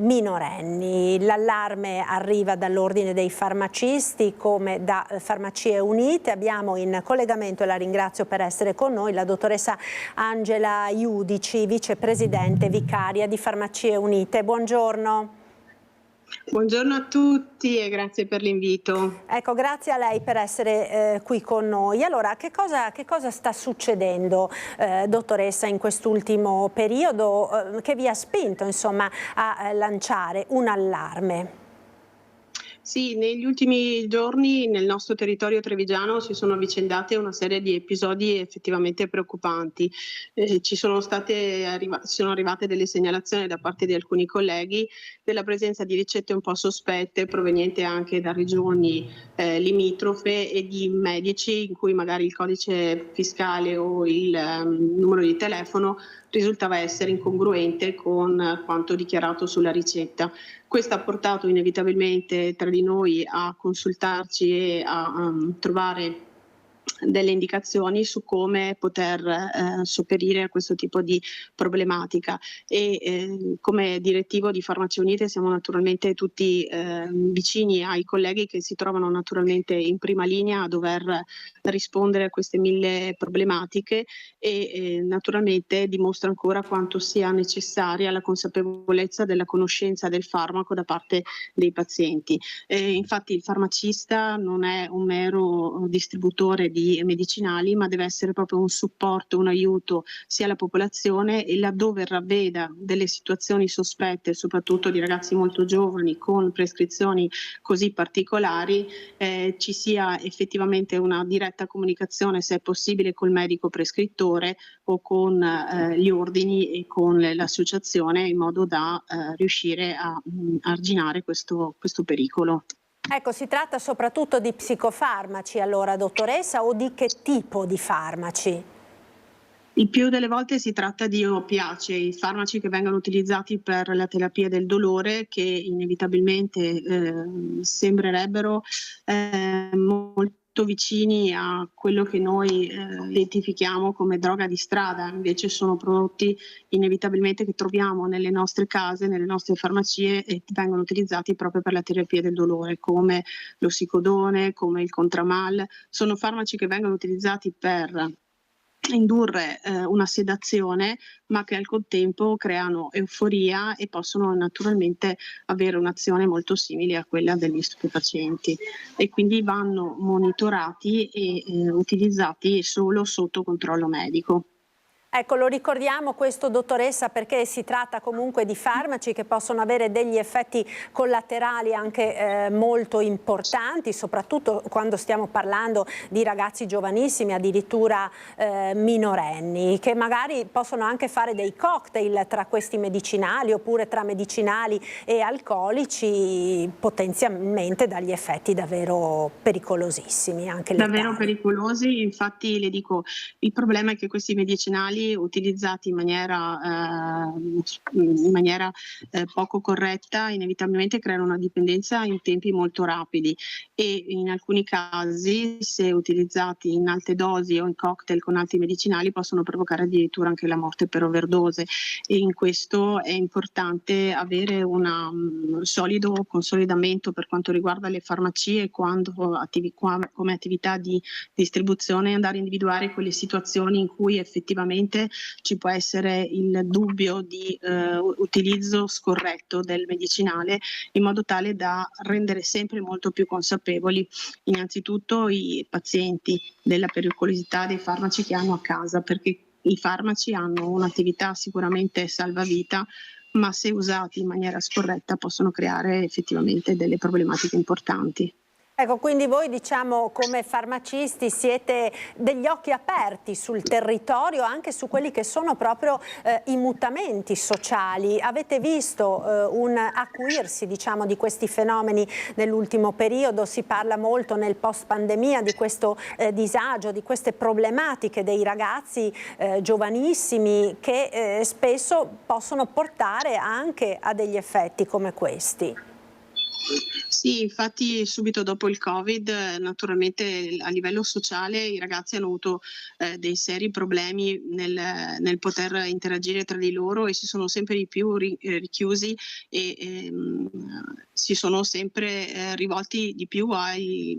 minorenni. L'allarme arriva dall'Ordine dei farmacisti come da Farmacie Unite. Abbiamo in collegamento, e la ringrazio per essere con noi, la dottoressa Angela Iudici, vicepresidente vicaria di Farmacie Unite. Buongiorno. Buongiorno a tutti e grazie per l'invito. Ecco, grazie a lei per essere qui con noi. Allora, che cosa sta succedendo, dottoressa, in quest'ultimo periodo che vi ha spinto, insomma, a lanciare un allarme? Sì, negli ultimi giorni nel nostro territorio trevigiano si sono avvicendate una serie di episodi effettivamente preoccupanti. Ci sono arrivate delle segnalazioni da parte di alcuni colleghi della presenza di ricette un po' sospette provenienti anche da regioni limitrofe e di medici in cui magari il codice fiscale o il numero di telefono risultava essere incongruente con quanto dichiarato sulla ricetta. Questo ha portato inevitabilmente tra di noi a consultarci e a trovare delle indicazioni su come poter sopperire a questo tipo di problematica, e come direttivo di Farmacie Unite siamo naturalmente tutti vicini ai colleghi che si trovano naturalmente in prima linea a dover rispondere a queste 1000 problematiche, e naturalmente dimostra ancora quanto sia necessaria la consapevolezza della conoscenza del farmaco da parte dei pazienti. Infatti il farmacista non è un mero distributore di medicinali, ma deve essere proprio un supporto, un aiuto sia alla popolazione, e laddove ravveda delle situazioni sospette, soprattutto di ragazzi molto giovani con prescrizioni così particolari, ci sia effettivamente una diretta comunicazione, se è possibile, col medico prescrittore o con gli ordini e con l'associazione, in modo da riuscire a arginare questo pericolo. Ecco, si tratta soprattutto di psicofarmaci allora, dottoressa, o di che tipo di farmaci? Il più delle volte si tratta di oppiacei, farmaci che vengono utilizzati per la terapia del dolore, che inevitabilmente sembrerebbero molto vicini a quello che noi identifichiamo come droga di strada. Invece sono prodotti inevitabilmente che troviamo nelle nostre case, nelle nostre farmacie, e vengono utilizzati proprio per la terapia del dolore, come l'ossicodone, come il Contramal. Sono farmaci che vengono utilizzati per indurre una sedazione, ma che al contempo creano euforia e possono naturalmente avere un'azione molto simile a quella degli stupefacenti, e quindi vanno monitorati e utilizzati solo sotto controllo medico. Ecco, lo ricordiamo questo, dottoressa, perché si tratta comunque di farmaci che possono avere degli effetti collaterali anche molto importanti, soprattutto quando stiamo parlando di ragazzi giovanissimi, addirittura minorenni, che magari possono anche fare dei cocktail tra questi medicinali, oppure tra medicinali e alcolici, potenzialmente dagli effetti davvero pericolosissimi, anche letali. Davvero pericolosi. Infatti le dico, il problema è che questi medicinali utilizzati in maniera poco corretta inevitabilmente creano una dipendenza in tempi molto rapidi, e in alcuni casi, se utilizzati in alte dosi o in cocktail con altri medicinali, possono provocare addirittura anche la morte per overdose, e in questo è importante avere un solido consolidamento per quanto riguarda le farmacie come attività di distribuzione, andare a individuare quelle situazioni in cui effettivamente ci può essere il dubbio di utilizzo scorretto del medicinale, in modo tale da rendere sempre molto più consapevoli innanzitutto i pazienti della pericolosità dei farmaci che hanno a casa, perché i farmaci hanno un'attività sicuramente salvavita, ma se usati in maniera scorretta possono creare effettivamente delle problematiche importanti. Ecco, quindi voi diciamo come farmacisti siete degli occhi aperti sul territorio, anche su quelli che sono proprio i mutamenti sociali. Avete visto un acuirsi diciamo di questi fenomeni nell'ultimo periodo? Si parla molto nel post pandemia di questo disagio, di queste problematiche dei ragazzi giovanissimi che spesso possono portare anche a degli effetti come questi. Sì, infatti subito dopo il Covid naturalmente a livello sociale i ragazzi hanno avuto dei seri problemi nel poter interagire tra di loro e si sono sempre di più richiusi e si sono sempre rivolti di più ai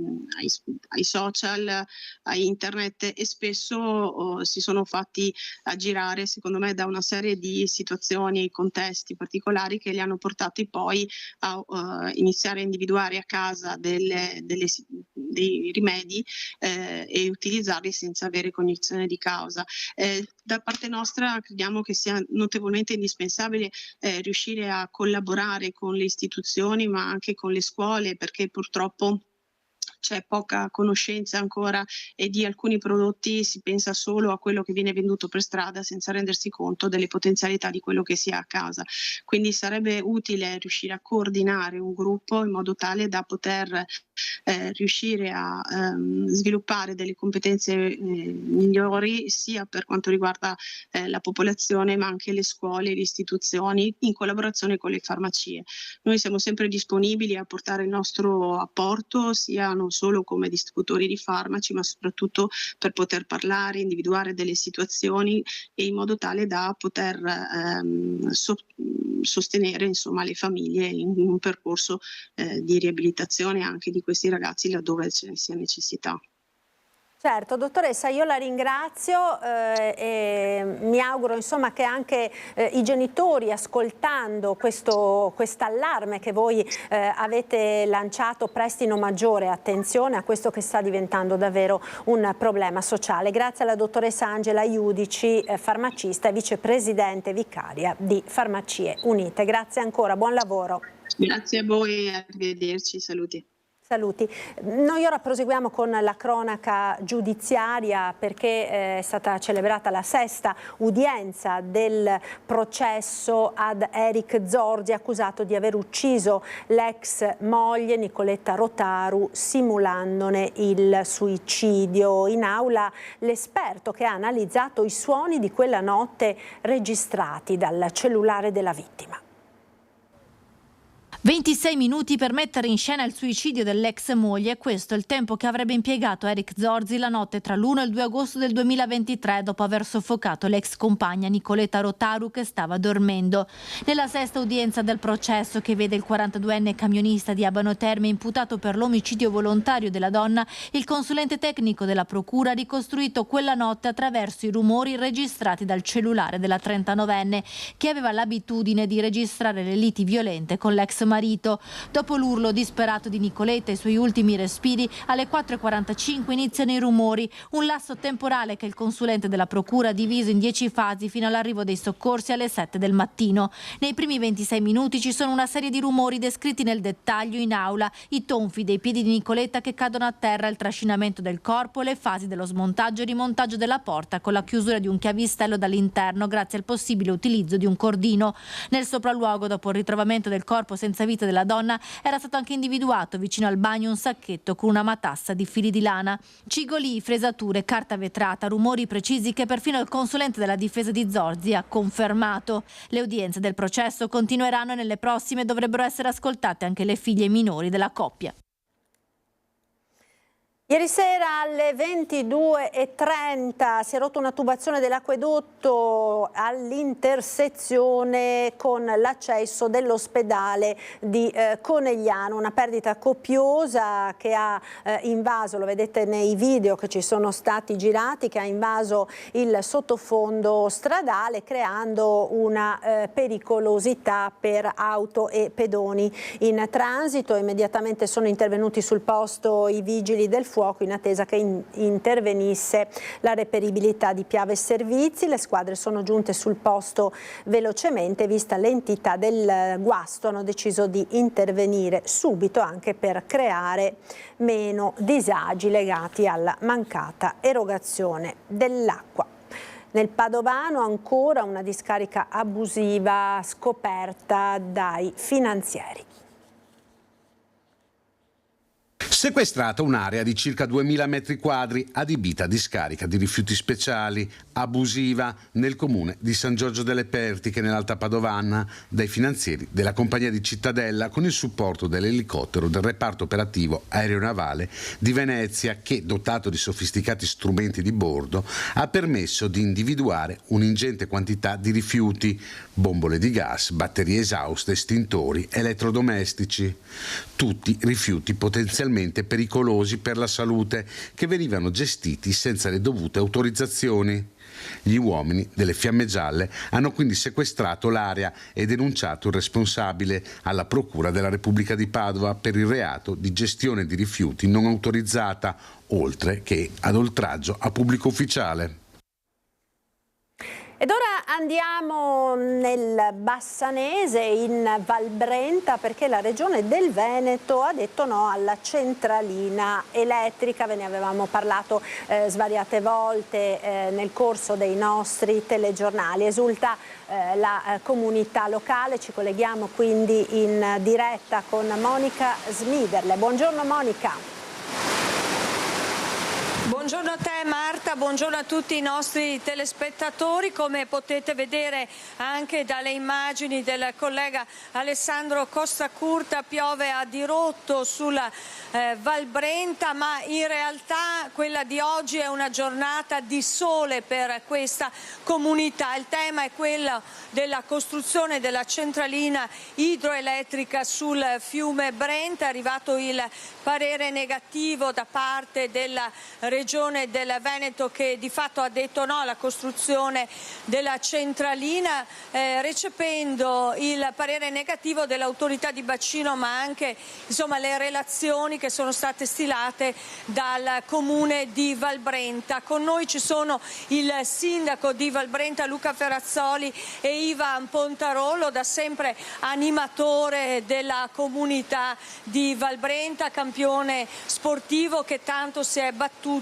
social, a internet e spesso si sono fatti aggirare secondo me da una serie di situazioni e contesti particolari che li hanno portati poi a iniziare a individuare a casa dei rimedi e utilizzarli senza avere cognizione di causa. Da parte nostra crediamo che sia notevolmente indispensabile riuscire a collaborare con le istituzioni ma anche con le scuole, perché purtroppo c'è poca conoscenza ancora e di alcuni prodotti si pensa solo a quello che viene venduto per strada senza rendersi conto delle potenzialità di quello che si ha a casa. Quindi sarebbe utile riuscire a coordinare un gruppo in modo tale da poter riuscire a sviluppare delle competenze migliori sia per quanto riguarda la popolazione ma anche le scuole e le istituzioni in collaborazione con le farmacie. Noi siamo sempre disponibili a portare il nostro apporto sia non solo come distributori di farmaci ma soprattutto per poter parlare, individuare delle situazioni e in modo tale da poter sostenere insomma le famiglie in un percorso di riabilitazione anche di questi ragazzi laddove ce ne sia necessità. Certo, dottoressa, io la ringrazio e mi auguro insomma che anche i genitori ascoltando quest'allarme che voi avete lanciato prestino maggiore attenzione a questo che sta diventando davvero un problema sociale. Grazie alla dottoressa Angela Iudici, farmacista e vicepresidente vicaria di Farmacie Unite. Grazie ancora, buon lavoro. Grazie a voi, arrivederci, saluti. Saluti. Noi ora proseguiamo con la cronaca giudiziaria perché è stata celebrata la 6ª udienza del processo ad Eric Zorzi, accusato di aver ucciso l'ex moglie Nicoletta Rotaru simulandone il suicidio. In aula l'esperto che ha analizzato i suoni di quella notte registrati dal cellulare della vittima. 26 minuti per mettere in scena il suicidio dell'ex moglie, questo è il tempo che avrebbe impiegato Eric Zorzi la notte tra l'1 e il 2 agosto del 2023 dopo aver soffocato l'ex compagna Nicoletta Rotaru che stava dormendo. Nella 6ª udienza del processo che vede il 42enne camionista di Abano Terme imputato per l'omicidio volontario della donna, il consulente tecnico della procura ha ricostruito quella notte attraverso i rumori registrati dal cellulare della 39enne che aveva l'abitudine di registrare le liti violente con l'ex marito. Dopo l'urlo disperato di Nicoletta e i suoi ultimi respiri, alle 4:45 iniziano i rumori, un lasso temporale che il consulente della procura ha diviso in 10 fasi fino all'arrivo dei soccorsi alle 7 del mattino. Nei primi 26 minuti ci sono una serie di rumori descritti nel dettaglio in aula, i tonfi dei piedi di Nicoletta che cadono a terra, il trascinamento del corpo, le fasi dello smontaggio e rimontaggio della porta con la chiusura di un chiavistello dall'interno grazie al possibile utilizzo di un cordino. Nel sopralluogo, dopo il ritrovamento del corpo senza vita della donna, era stato anche individuato vicino al bagno un sacchetto con una matassa di fili di lana. Cigoli, fresature, carta vetrata, rumori precisi che perfino il consulente della difesa di Zorzi ha confermato. Le udienze del processo continueranno e nelle prossime dovrebbero essere ascoltate anche le figlie minori della coppia. Ieri sera alle 22:30 si è rotta una tubazione dell'acquedotto all'intersezione con l'accesso dell'ospedale di Conegliano, una perdita copiosa che ha invaso, lo vedete nei video che ci sono stati girati, che ha invaso il sottofondo stradale creando una pericolosità per auto e pedoni in transito. Immediatamente sono intervenuti sul posto i vigili del fuoco fuoco in attesa che intervenisse la reperibilità di Piave Servizi. Le squadre sono giunte sul posto velocemente, vista l'entità del guasto hanno deciso di intervenire subito anche per creare meno disagi legati alla mancata erogazione dell'acqua. Nel Padovano ancora una discarica abusiva scoperta dai finanzieri. Sequestrata un'area di circa 2000 metri quadri adibita a discarica di rifiuti speciali, abusiva, nel comune di San Giorgio delle Pertiche, nell'Alta Padovana, dai finanzieri della compagnia di Cittadella con il supporto dell'elicottero del reparto operativo aeronavale di Venezia che, dotato di sofisticati strumenti di bordo, ha permesso di individuare un'ingente quantità di rifiuti, bombole di gas, batterie esauste, estintori, elettrodomestici. Tutti rifiuti potenzialmente pericolosi per la salute che venivano gestiti senza le dovute autorizzazioni. Gli uomini delle Fiamme Gialle hanno quindi sequestrato l'area e denunciato il responsabile alla Procura della Repubblica di Padova per il reato di gestione di rifiuti non autorizzata, oltre che ad oltraggio a pubblico ufficiale. Ed ora andiamo nel Bassanese, in Val Brenta, perché la Regione del Veneto ha detto no alla centralina elettrica. Ve ne avevamo parlato svariate volte nel corso dei nostri telegiornali. Esulta la comunità locale, ci colleghiamo quindi in diretta con Monica Smiderle. Buongiorno Monica. Buongiorno a te Marta, buongiorno a tutti i nostri telespettatori. Come potete vedere anche dalle immagini del collega Alessandro Costacurta, piove a dirotto sulla Val Brenta, ma in realtà quella di oggi è una giornata di sole per questa comunità. Il tema è quello della costruzione della centralina idroelettrica sul fiume Brenta. È arrivato il parere negativo da parte della Regione del Veneto che di fatto ha detto no alla costruzione della centralina, recependo il parere negativo dell'autorità di bacino, ma anche le relazioni che sono state stilate dal comune di Val Brenta. Con noi ci sono il sindaco di Val Brenta Luca Ferrazzoli e Ivan Pontarollo, da sempre animatore della comunità di Val Brenta, campione sportivo che tanto si è battuto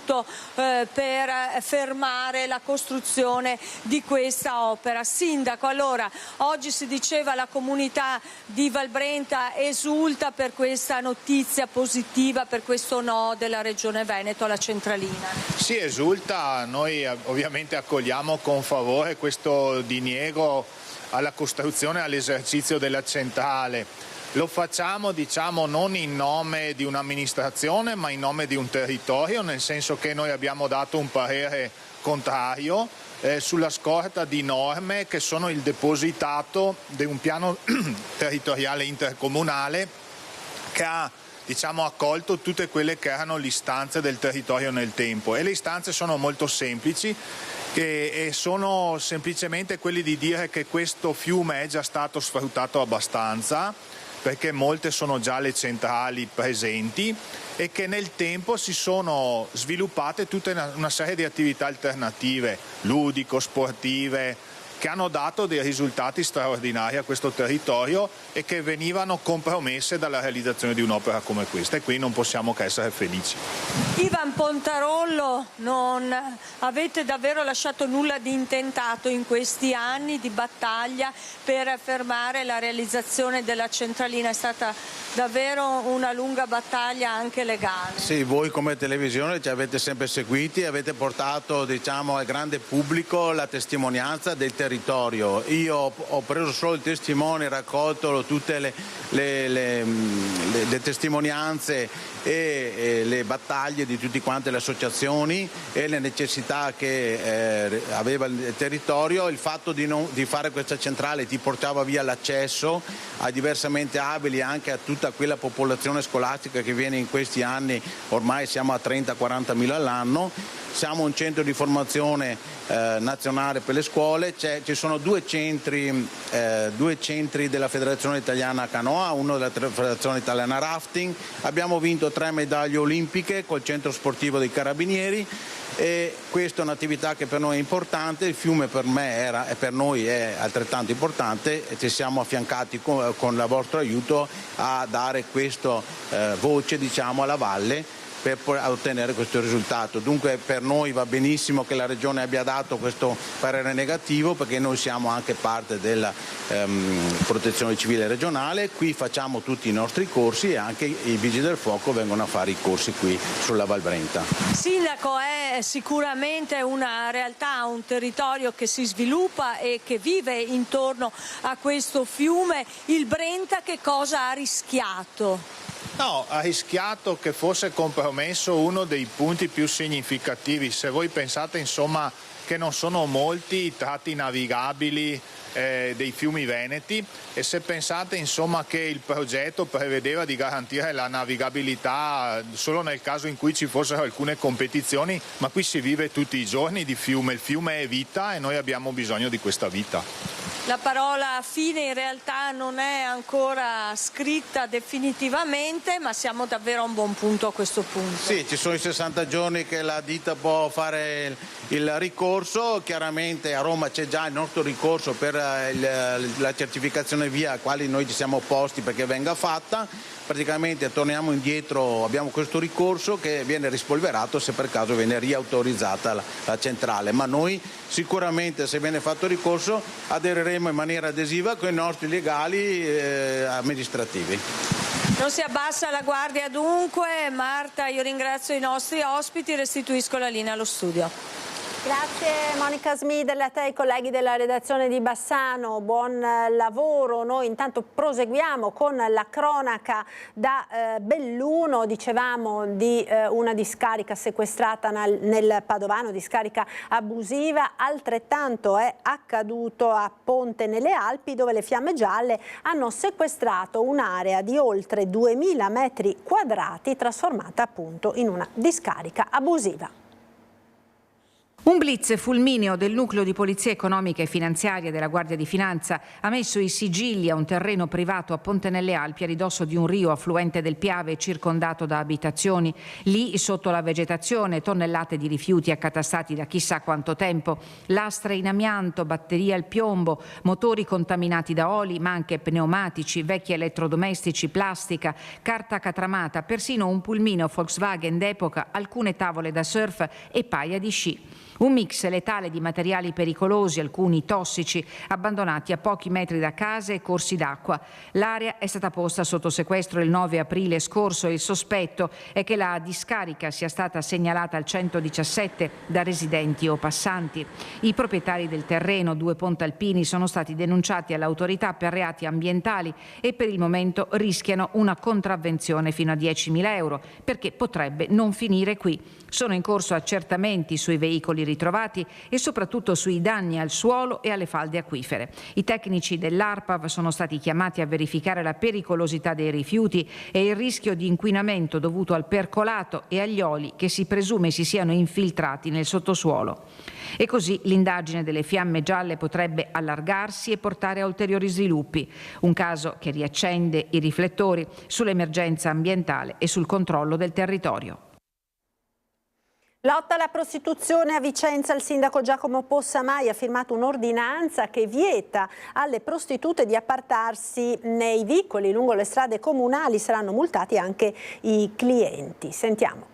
per fermare la costruzione di questa opera. Sindaco, allora oggi si diceva la comunità di Val Brenta esulta per questa notizia positiva, per questo no della Regione Veneto alla centralina. Sì, esulta, noi ovviamente accogliamo con favore questo diniego alla costruzione e all'esercizio della centrale. Lo facciamo non in nome di un'amministrazione ma in nome di un territorio, nel senso che noi abbiamo dato un parere contrario sulla scorta di norme che sono il depositato di un piano territoriale intercomunale che ha accolto tutte quelle che erano le istanze del territorio nel tempo, e le istanze sono molto semplici e sono semplicemente quelli di dire che questo fiume è già stato sfruttato abbastanza, perché molte sono già le centrali presenti, e che nel tempo si sono sviluppate tutta una serie di attività alternative, ludico-sportive, che hanno dato dei risultati straordinari a questo territorio e che venivano compromesse dalla realizzazione di un'opera come questa, e qui non possiamo che essere felici. Ivan Pontarollo, non avete davvero lasciato nulla di intentato in questi anni di battaglia per fermare la realizzazione della centralina, è stata davvero una lunga battaglia anche legale. Sì, voi come televisione ci avete sempre seguiti, avete portato al grande pubblico la testimonianza del territorio. Io ho preso solo il testimone, raccolto tutte le testimonianze e le battaglie di tutte quante le associazioni e le necessità che aveva il territorio. Il fatto di fare questa centrale ti portava via l'accesso a diversamente abili, anche a tutta quella popolazione scolastica che viene in questi anni, ormai siamo a 30-40 mila all'anno, siamo un centro di formazione nazionale per le scuole, ci sono due centri della Federazione Italiana Canoa, uno della Federazione Italiana Rafting, abbiamo vinto 3 medaglie olimpiche col centro sportivo dei Carabinieri e questa è un'attività che per noi è importante, il fiume per me era e per noi è altrettanto importante e ci siamo affiancati con il vostro aiuto a dare questa voce alla valle per ottenere questo risultato. Dunque per noi va benissimo che la Regione abbia dato questo parere negativo perché noi siamo anche parte della protezione civile regionale, qui facciamo tutti i nostri corsi e anche i vigili del fuoco vengono a fare i corsi qui sulla Val Brenta. Sindaco, è sicuramente una realtà, un territorio che si sviluppa e che vive intorno a questo fiume. Il Brenta che cosa ha rischiato? No, ha rischiato che fosse compromesso uno dei punti più significativi. Se voi pensate che non sono molti i tratti navigabili dei fiumi veneti e se pensate che il progetto prevedeva di garantire la navigabilità solo nel caso in cui ci fossero alcune competizioni, ma qui si vive tutti i giorni di fiume, il fiume è vita e noi abbiamo bisogno di questa vita. La parola fine in realtà non è ancora scritta definitivamente, ma siamo davvero a un buon punto a questo punto. Sì, ci sono i 60 giorni che la ditta può fare il ricorso, chiaramente a Roma c'è già il nostro ricorso per la certificazione via al quale noi ci siamo opposti perché venga fatta. Praticamente torniamo indietro, abbiamo questo ricorso che viene rispolverato se per caso viene riautorizzata la centrale, ma noi sicuramente se viene fatto il ricorso aderiremo in maniera adesiva con i nostri legali amministrativi. Non si abbassa la guardia dunque. Marta, io ringrazio i nostri ospiti e restituisco la linea allo studio. Grazie Monica Smidel, a te e ai colleghi della redazione di Bassano, buon lavoro. Noi intanto proseguiamo con la cronaca da Belluno, dicevamo di una discarica sequestrata nel Padovano, discarica abusiva, altrettanto è accaduto a Ponte nelle Alpi dove le Fiamme Gialle hanno sequestrato un'area di oltre 2000 metri quadrati trasformata appunto in una discarica abusiva. Un blitz fulmineo del nucleo di polizia economica e finanziaria della Guardia di Finanza ha messo i sigilli a un terreno privato a Ponte nelle Alpi a ridosso di un rio affluente del Piave circondato da abitazioni. Lì, sotto la vegetazione, tonnellate di rifiuti accatastati da chissà quanto tempo, lastre in amianto, batterie al piombo, motori contaminati da oli, ma anche pneumatici, vecchi elettrodomestici, plastica, carta catramata, persino un pulmino Volkswagen d'epoca, alcune tavole da surf e paia di sci. Un mix letale di materiali pericolosi, alcuni tossici, abbandonati a pochi metri da case e corsi d'acqua. L'area è stata posta sotto sequestro il 9 aprile scorso e il sospetto è che la discarica sia stata segnalata al 117 da residenti o passanti. I proprietari del terreno, 2 pontalpini, sono stati denunciati all'autorità per reati ambientali e per il momento rischiano una contravvenzione fino a 10.000 euro perché potrebbe non finire qui. Sono in corso accertamenti sui veicoli ritrovati e soprattutto sui danni al suolo e alle falde acquifere. I tecnici dell'ARPAV sono stati chiamati a verificare la pericolosità dei rifiuti e il rischio di inquinamento dovuto al percolato e agli oli che si presume si siano infiltrati nel sottosuolo. E così l'indagine delle Fiamme Gialle potrebbe allargarsi e portare a ulteriori sviluppi. Un caso che riaccende i riflettori sull'emergenza ambientale e sul controllo del territorio. Lotta alla prostituzione a Vicenza, il sindaco Giacomo Possamai ha firmato un'ordinanza che vieta alle prostitute di appartarsi nei vicoli lungo le strade comunali, saranno multati anche i clienti. Sentiamo.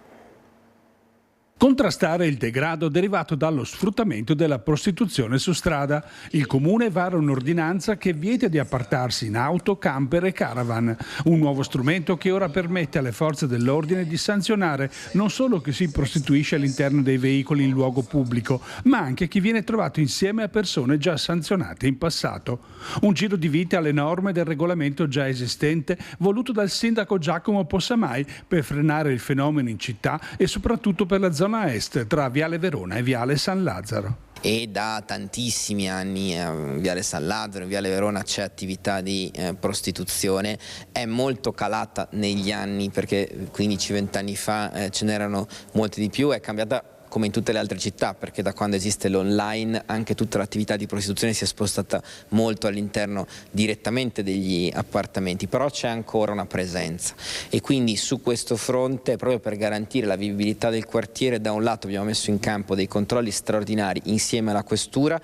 Contrastare il degrado derivato dallo sfruttamento della prostituzione su strada. Il Comune vara un'ordinanza che vieta di appartarsi in auto, camper e caravan. Un nuovo strumento che ora permette alle forze dell'ordine di sanzionare non solo chi si prostituisce all'interno dei veicoli in luogo pubblico, ma anche chi viene trovato insieme a persone già sanzionate in passato. Un giro di vite alle norme del regolamento già esistente voluto dal sindaco Giacomo Possamai per frenare il fenomeno in città e soprattutto per la zona est tra Viale Verona e Viale San Lazzaro. E da tantissimi anni a Viale San Lazzaro e Viale Verona c'è attività di prostituzione, è molto calata negli anni perché 15-20 anni fa ce n'erano molte di più, è cambiata come in tutte le altre città, perché da quando esiste l'online anche tutta l'attività di prostituzione si è spostata molto all'interno direttamente degli appartamenti, però c'è ancora una presenza e quindi su questo fronte, proprio per garantire la vivibilità del quartiere, da un lato abbiamo messo in campo dei controlli straordinari insieme alla questura.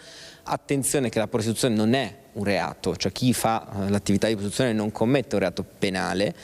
Attenzione che la prostituzione non è un reato, cioè chi fa l'attività di prostituzione non commette un reato penale,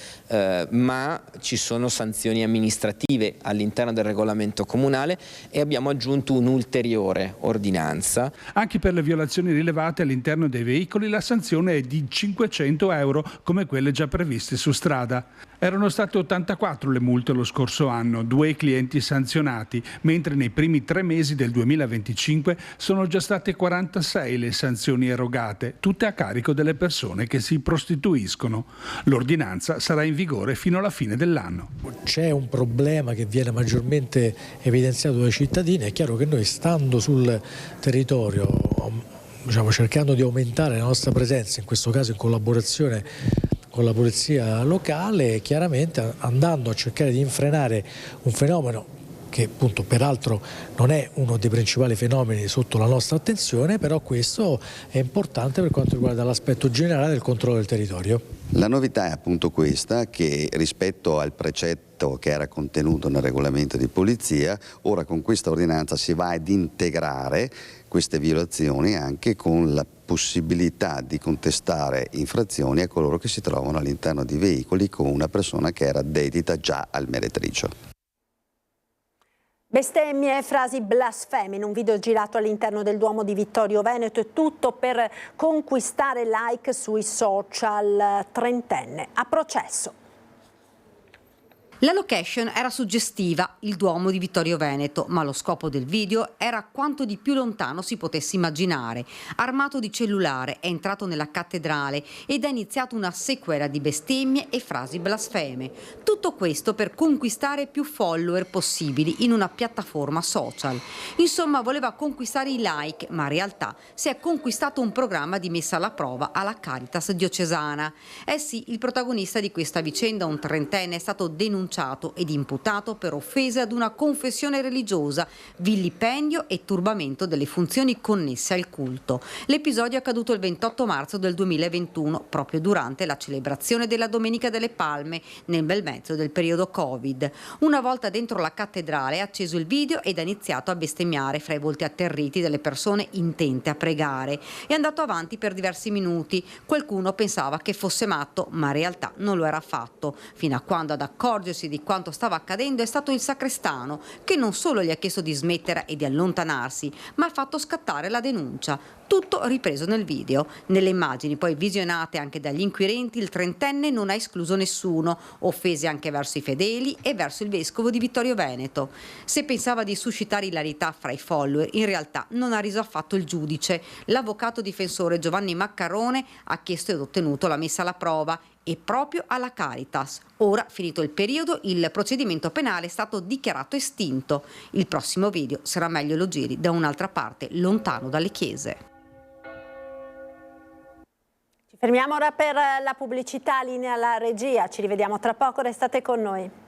ma ci sono sanzioni amministrative all'interno del regolamento comunale e abbiamo aggiunto un'ulteriore ordinanza. Anche per le violazioni rilevate all'interno dei veicoli la sanzione è di 500 euro come quelle già previste su strada. Erano state 84 le multe lo scorso anno, 2 clienti sanzionati, mentre nei primi 3 mesi del 2025 sono già state 46 le sanzioni erogate, tutte a carico delle persone che si prostituiscono. L'ordinanza sarà in vigore fino alla fine dell'anno. C'è un problema che viene maggiormente evidenziato dai cittadini, è chiaro che noi stando sul territorio, cercando di aumentare la nostra presenza, in questo caso in collaborazione con la polizia locale, chiaramente andando a cercare di infrenare un fenomeno che appunto peraltro non è uno dei principali fenomeni sotto la nostra attenzione, però questo è importante per quanto riguarda l'aspetto generale del controllo del territorio. La novità è appunto questa, che rispetto al precetto che era contenuto nel regolamento di polizia, ora con questa ordinanza si va ad integrare queste violazioni anche con la possibilità di contestare infrazioni a coloro che si trovano all'interno di veicoli con una persona che era dedita già al meretricio. Bestemmie e frasi blasfeme in un video girato all'interno del Duomo di Vittorio Veneto e tutto per conquistare like sui social. Trentenne a processo. La location era suggestiva, il Duomo di Vittorio Veneto, ma lo scopo del video era quanto di più lontano si potesse immaginare. Armato di cellulare, è entrato nella cattedrale ed ha iniziato una sequela di bestemmie e frasi blasfeme. Tutto questo per conquistare più follower possibili in una piattaforma social. Insomma, voleva conquistare i like, ma in realtà si è conquistato un programma di messa alla prova alla Caritas diocesana. Eh sì, il protagonista di questa vicenda, un trentenne, è stato denunciato ed imputato per offese ad una confessione religiosa, vilipendio e turbamento delle funzioni connesse al culto. L'episodio è accaduto il 28 marzo del 2021, proprio durante la celebrazione della Domenica delle Palme, nel bel mezzo del periodo Covid. Una volta dentro la cattedrale ha acceso il video ed ha iniziato a bestemmiare fra i volti atterriti delle persone intente a pregare. È andato avanti per diversi minuti. Qualcuno pensava che fosse matto, ma in realtà non lo era affatto, fino a quando ad accorgersi di quanto stava accadendo è stato il sacrestano, che non solo gli ha chiesto di smettere e di allontanarsi, ma ha fatto scattare la denuncia. Tutto ripreso nel video. Nelle immagini poi visionate anche dagli inquirenti, il trentenne non ha escluso nessuno, offese anche verso i fedeli e verso il vescovo di Vittorio Veneto. Se pensava di suscitare ilarità fra i follower, in realtà non ha riso affatto il giudice. L'avvocato difensore Giovanni Maccarone ha chiesto ed ottenuto la messa alla prova e proprio alla Caritas. Ora, finito il periodo, il procedimento penale è stato dichiarato estinto. Il prossimo video sarà meglio lo giri da un'altra parte, lontano dalle chiese. Ci fermiamo ora per la pubblicità, linea alla regia. Ci rivediamo tra poco, restate con noi.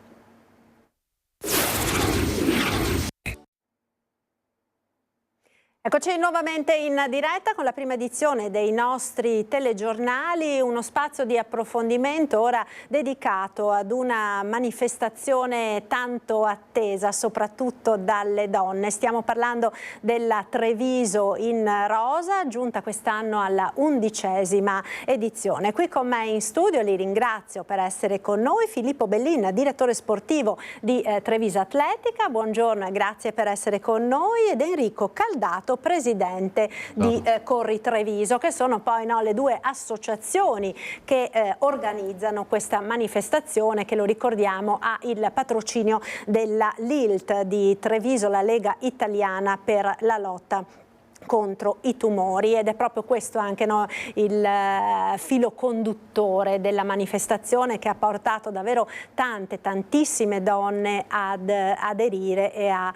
Eccoci nuovamente in diretta con la prima edizione dei nostri telegiornali, uno spazio di approfondimento ora dedicato ad una manifestazione tanto attesa soprattutto dalle donne. Stiamo parlando della Treviso in rosa, giunta quest'anno alla 11ª edizione. Qui con me in studio, li ringrazio per essere con noi, Filippo Bellin, direttore sportivo di Treviso Atletica, buongiorno e grazie per essere con noi, ed Enrico Caldato, presidente di Corri Treviso, che sono poi le due associazioni che organizzano questa manifestazione che, lo ricordiamo, ha il patrocinio della LILT di Treviso, la Lega Italiana per la lotta contro i tumori, ed è proprio questo anche il filo conduttore della manifestazione, che ha portato davvero tantissime donne ad aderire e a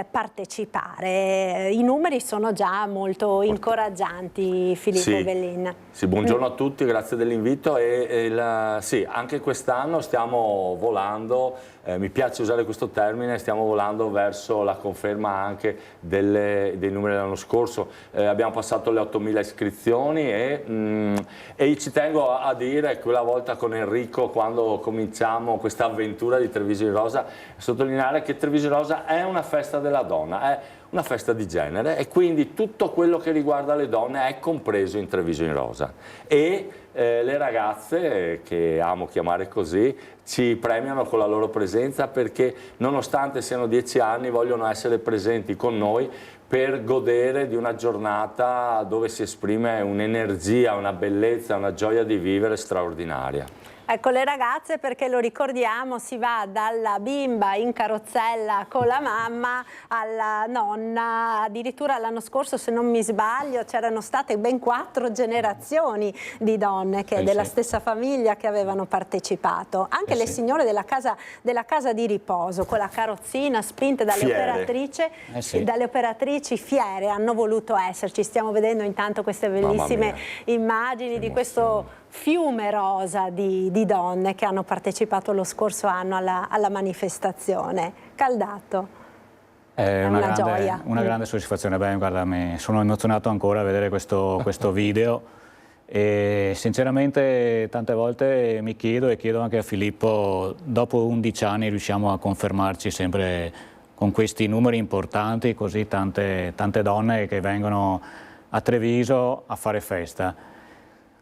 partecipare. I numeri sono già molto incoraggianti, Filippo Bellin. Sì, buongiorno a tutti, grazie dell'invito. Sì, anche quest'anno stiamo volando, mi piace usare questo termine, stiamo volando verso la conferma anche dei numeri dell'anno scorso. Abbiamo passato le 8.000 iscrizioni e ci tengo a dire, quella volta con Enrico, quando cominciamo questa avventura di Treviso in Rosa, sottolineare che Treviso in Rosa è una festa della donna, è una festa di genere, e quindi tutto quello che riguarda le donne è compreso in Treviso in Rosa. E le ragazze, che amo chiamare così, ci premiano con la loro presenza, perché nonostante siano 10 anni vogliono essere presenti con noi per godere di una giornata dove si esprime un'energia, una bellezza, una gioia di vivere straordinaria. Ecco, le ragazze, perché lo ricordiamo, si va dalla bimba in carrozzella con la mamma alla nonna. Addirittura l'anno scorso, se non mi sbaglio, c'erano state ben 4 generazioni di donne della stessa famiglia che avevano partecipato. Anche le signore della casa di riposo, con la carrozzina, spinte dalle operatrici fiere, hanno voluto esserci. Stiamo vedendo intanto queste bellissime immagini di questo fiume rosa di donne che hanno partecipato lo scorso anno alla manifestazione. Caldato. È una gioia. Una grande soddisfazione. Beh, guarda, sono emozionato ancora a vedere questo video, e sinceramente tante volte mi chiedo, e chiedo anche a Filippo, dopo 11 anni riusciamo a confermarci sempre con questi numeri importanti, così tante donne che vengono a Treviso a fare festa.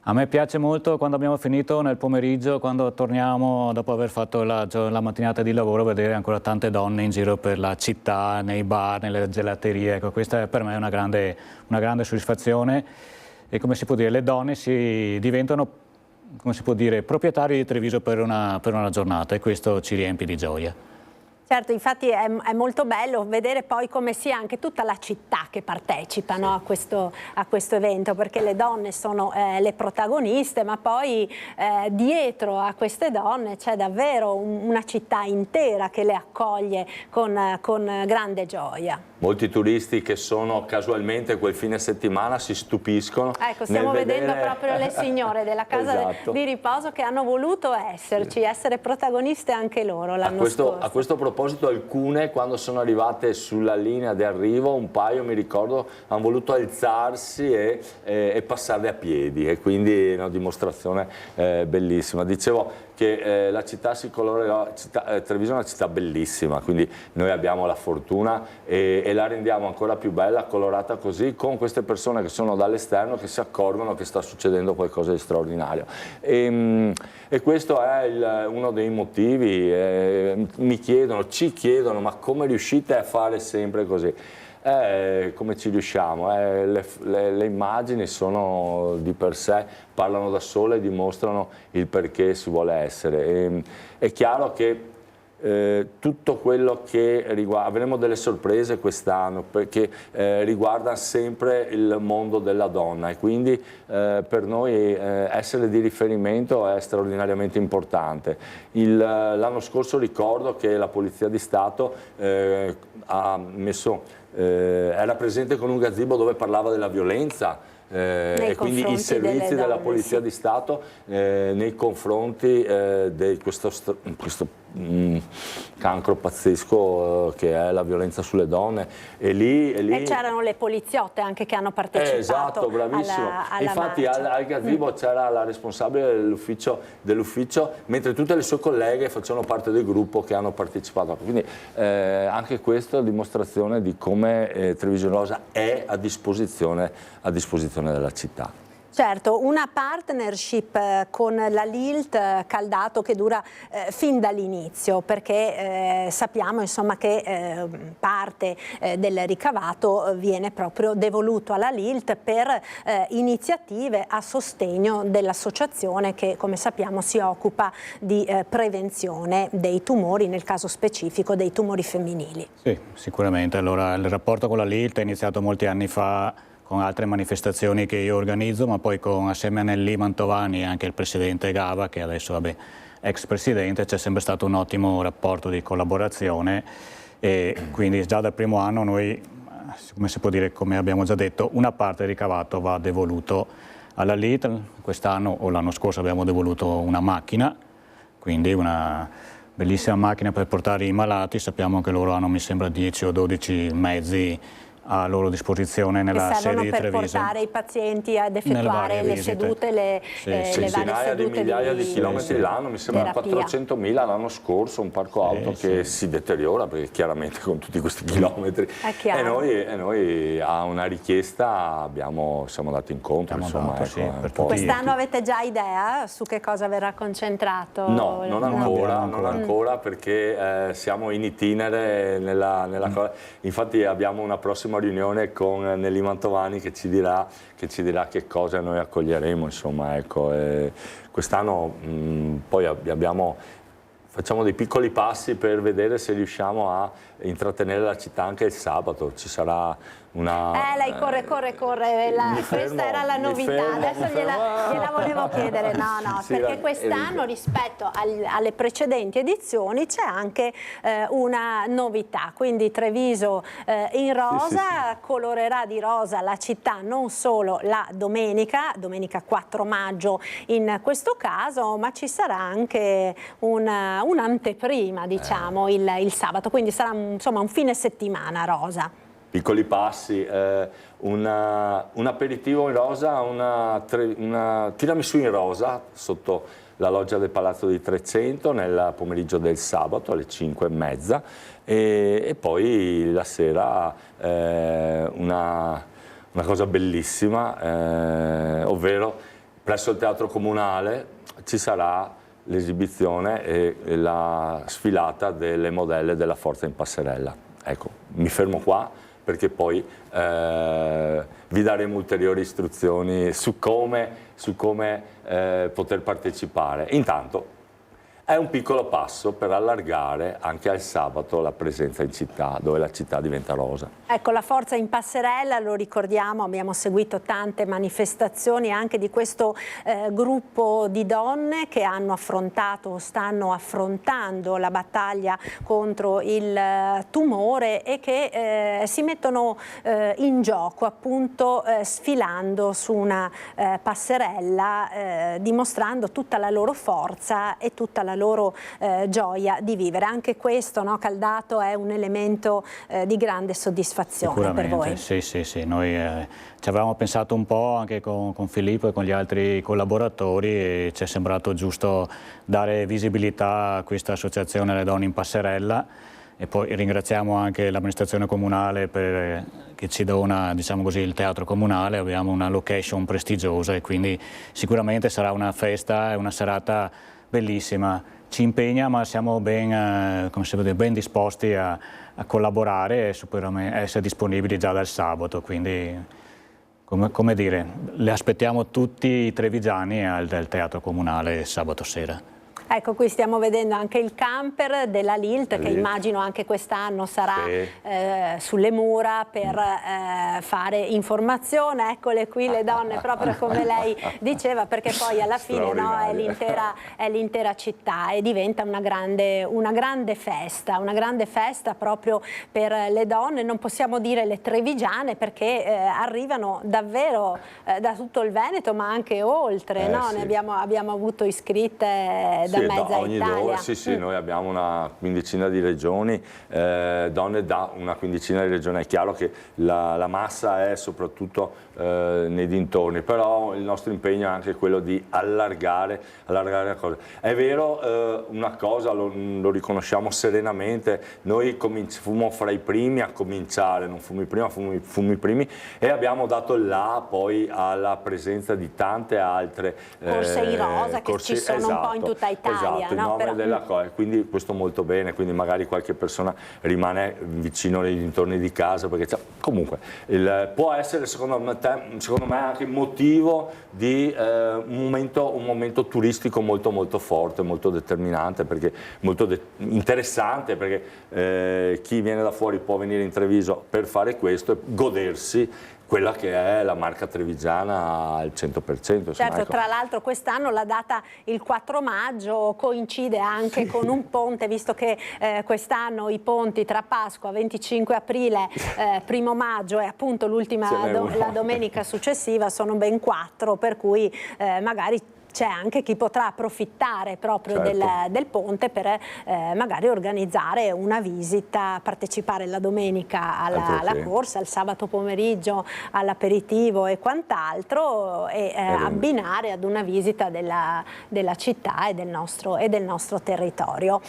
A me piace molto, quando abbiamo finito nel pomeriggio, quando torniamo dopo aver fatto la mattinata di lavoro, vedere ancora tante donne in giro per la città, nei bar, nelle gelaterie. Ecco, questa per me è una grande soddisfazione, e come si può dire, le donne diventano, come si può dire, proprietarie di Treviso per una giornata, e questo ci riempie di gioia. Certo, infatti è molto bello vedere poi come sia anche tutta la città che partecipano a questo evento, perché le donne sono le protagoniste, ma poi dietro a queste donne c'è davvero una città intera che le accoglie con grande gioia. Molti turisti che sono casualmente quel fine settimana si stupiscono. Ecco, stiamo vedendo proprio le signore della casa di riposo che hanno voluto essere protagoniste anche loro l'anno scorso. A questo proposito, alcune, quando sono arrivate sulla linea di arrivo, un paio, mi ricordo, hanno voluto alzarsi e passarle a piedi, e quindi è una dimostrazione bellissima. Dicevo che la città si colora, Treviso è una città bellissima, quindi noi abbiamo la fortuna e la rendiamo ancora più bella, colorata così, con queste persone che sono dall'esterno, che si accorgono che sta succedendo qualcosa di straordinario. E questo è uno dei motivi. Ci chiedono, ma come riuscite a fare sempre così? Come ci riusciamo? Le immagini sono di per sé, parlano da sole e dimostrano il perché si vuole essere. È chiaro che tutto quello che riguarda, avremo delle sorprese quest'anno, perché riguarda sempre il mondo della donna, e quindi per noi essere di riferimento è straordinariamente importante. L'anno scorso ricordo che la Polizia di Stato era presente con un gazebo dove parlava della violenza, e quindi i servizi della Polizia di Stato nei confronti di questo cancro pazzesco che è la violenza sulle donne, e c'erano le poliziotte anche che hanno partecipato. Esatto, bravissimo. Infatti al gazebo c'era la responsabile dell'ufficio, mentre tutte le sue colleghe facevano parte del gruppo che hanno partecipato. Quindi anche questa è dimostrazione di come Treviso in Rosa è a disposizione della città. Certo, una partnership con la Lilt, Caldato, che dura fin dall'inizio, perché sappiamo insomma che parte del ricavato viene proprio devoluto alla Lilt per iniziative a sostegno dell'associazione che, come sappiamo, si occupa di prevenzione dei tumori, nel caso specifico dei tumori femminili. Sì, sicuramente. Allora, il rapporto con la Lilt è iniziato molti anni fa, con altre manifestazioni che io organizzo, ma poi assieme a Nelly Mantovani e anche il presidente Gava, che adesso vabbè, ex presidente, c'è sempre stato un ottimo rapporto di collaborazione e quindi già dal primo anno noi, come si può dire, come abbiamo già detto, una parte del ricavato va devoluto alla Lidl. Quest'anno o l'anno scorso abbiamo devoluto una macchina, quindi una bellissima macchina per portare i malati. Sappiamo che loro hanno, mi sembra, 10 o 12 mezzi a loro disposizione nella sede di Treviso. Per portare i pazienti ad effettuare le sedute, le varie sedute migliaia di chilometri l'anno, mi sembra 400.000 l'anno scorso, un parco auto che si deteriora perché chiaramente con tutti questi chilometri e noi a una richiesta siamo andati incontro. Quest'anno avete già idea su che cosa verrà concentrato? No, non ancora perché siamo in itinere nella cosa. Infatti abbiamo una prossima riunione con Nelly Mantovani che ci dirà che cosa noi accoglieremo, insomma, ecco. Quest'anno poi facciamo dei piccoli passi per vedere se riusciamo a intrattenere la città anche il sabato. Ci sarà una... lei corre, questa era la novità, adesso gliela volevo chiedere, perché quest'anno rispetto alle precedenti edizioni c'è anche una novità, quindi Treviso in rosa colorerà di rosa la città non solo la domenica 4 maggio in questo caso, ma ci sarà anche un'anteprima, diciamo, il sabato, quindi sarà insomma un fine settimana rosa. Piccoli passi, un aperitivo in rosa, una tiramisù in rosa sotto la loggia del Palazzo di Trecento nel pomeriggio del sabato alle 5:30 e poi la sera una cosa bellissima, ovvero presso il Teatro Comunale ci sarà l'esibizione e la sfilata delle modelle della Forza in Passerella. Ecco, mi fermo qua perché poi vi daremo ulteriori istruzioni su come poter partecipare. Intanto è un piccolo passo per allargare anche al sabato la presenza in città, dove la città diventa rosa. Ecco, la Forza in Passerella, lo ricordiamo, abbiamo seguito tante manifestazioni anche di questo gruppo di donne che hanno affrontato o stanno affrontando la battaglia contro il tumore e che si mettono in gioco appunto sfilando su una passerella, dimostrando tutta la loro forza e tutta la loro gioia di vivere. Anche questo, no, Caldato, è un elemento di grande soddisfazione per voi. Sì, noi ci avevamo pensato un po' anche con Filippo e con gli altri collaboratori e ci è sembrato giusto dare visibilità a questa associazione alle donne in passerella e poi ringraziamo anche l'amministrazione comunale che ci dona, diciamo così, il teatro comunale. Abbiamo una location prestigiosa e quindi sicuramente sarà una festa e una serata bellissima. Ci impegna, ma siamo ben disposti a collaborare e essere disponibili già dal sabato, quindi come dire, le aspettiamo tutti i trevigiani al Teatro Comunale sabato sera. Ecco, qui stiamo vedendo anche il camper della Lilt, che immagino anche quest'anno sarà sulle mura per fare informazione. Eccole qui le donne, proprio come lei diceva, perché poi alla fine è l'intera città e diventa una grande festa proprio per le donne. Non possiamo dire le trevigiane perché arrivano davvero da tutto il Veneto, ma anche oltre. Ne abbiamo avuto iscritte da mezza Italia. Sì, noi abbiamo una quindicina di regioni, donne da una quindicina di regioni. È chiaro che la massa è soprattutto nei dintorni, però il nostro impegno è anche quello di allargare la cosa. È vero, una cosa lo riconosciamo serenamente, noi fummo fra i primi a cominciare, non fummo i primi, fummo i primi, e abbiamo dato là poi alla presenza di tante altre corse in rosa che ci sono un po' in tutta Italia. Esatto, no? della cosa, quindi questo molto bene, quindi magari qualche persona rimane vicino nei dintorni di casa, perché comunque può essere secondo me anche motivo di un momento turistico molto forte, molto determinante, perché molto interessante, perché chi viene da fuori può venire in Treviso per fare questo e godersi quella che è la marca trevigiana al 100%. Insomma, certo, ecco. Tra l'altro quest'anno la data il 4 maggio coincide anche con un ponte, visto che quest'anno i ponti tra Pasqua, 25 aprile, 1 maggio e appunto l'ultima la domenica successiva sono ben 4, per cui magari c'è anche chi potrà approfittare proprio del ponte per magari organizzare una visita, partecipare la domenica alla corsa, il sabato pomeriggio all'aperitivo e quant'altro, e abbinare ad una visita della città e del nostro territorio.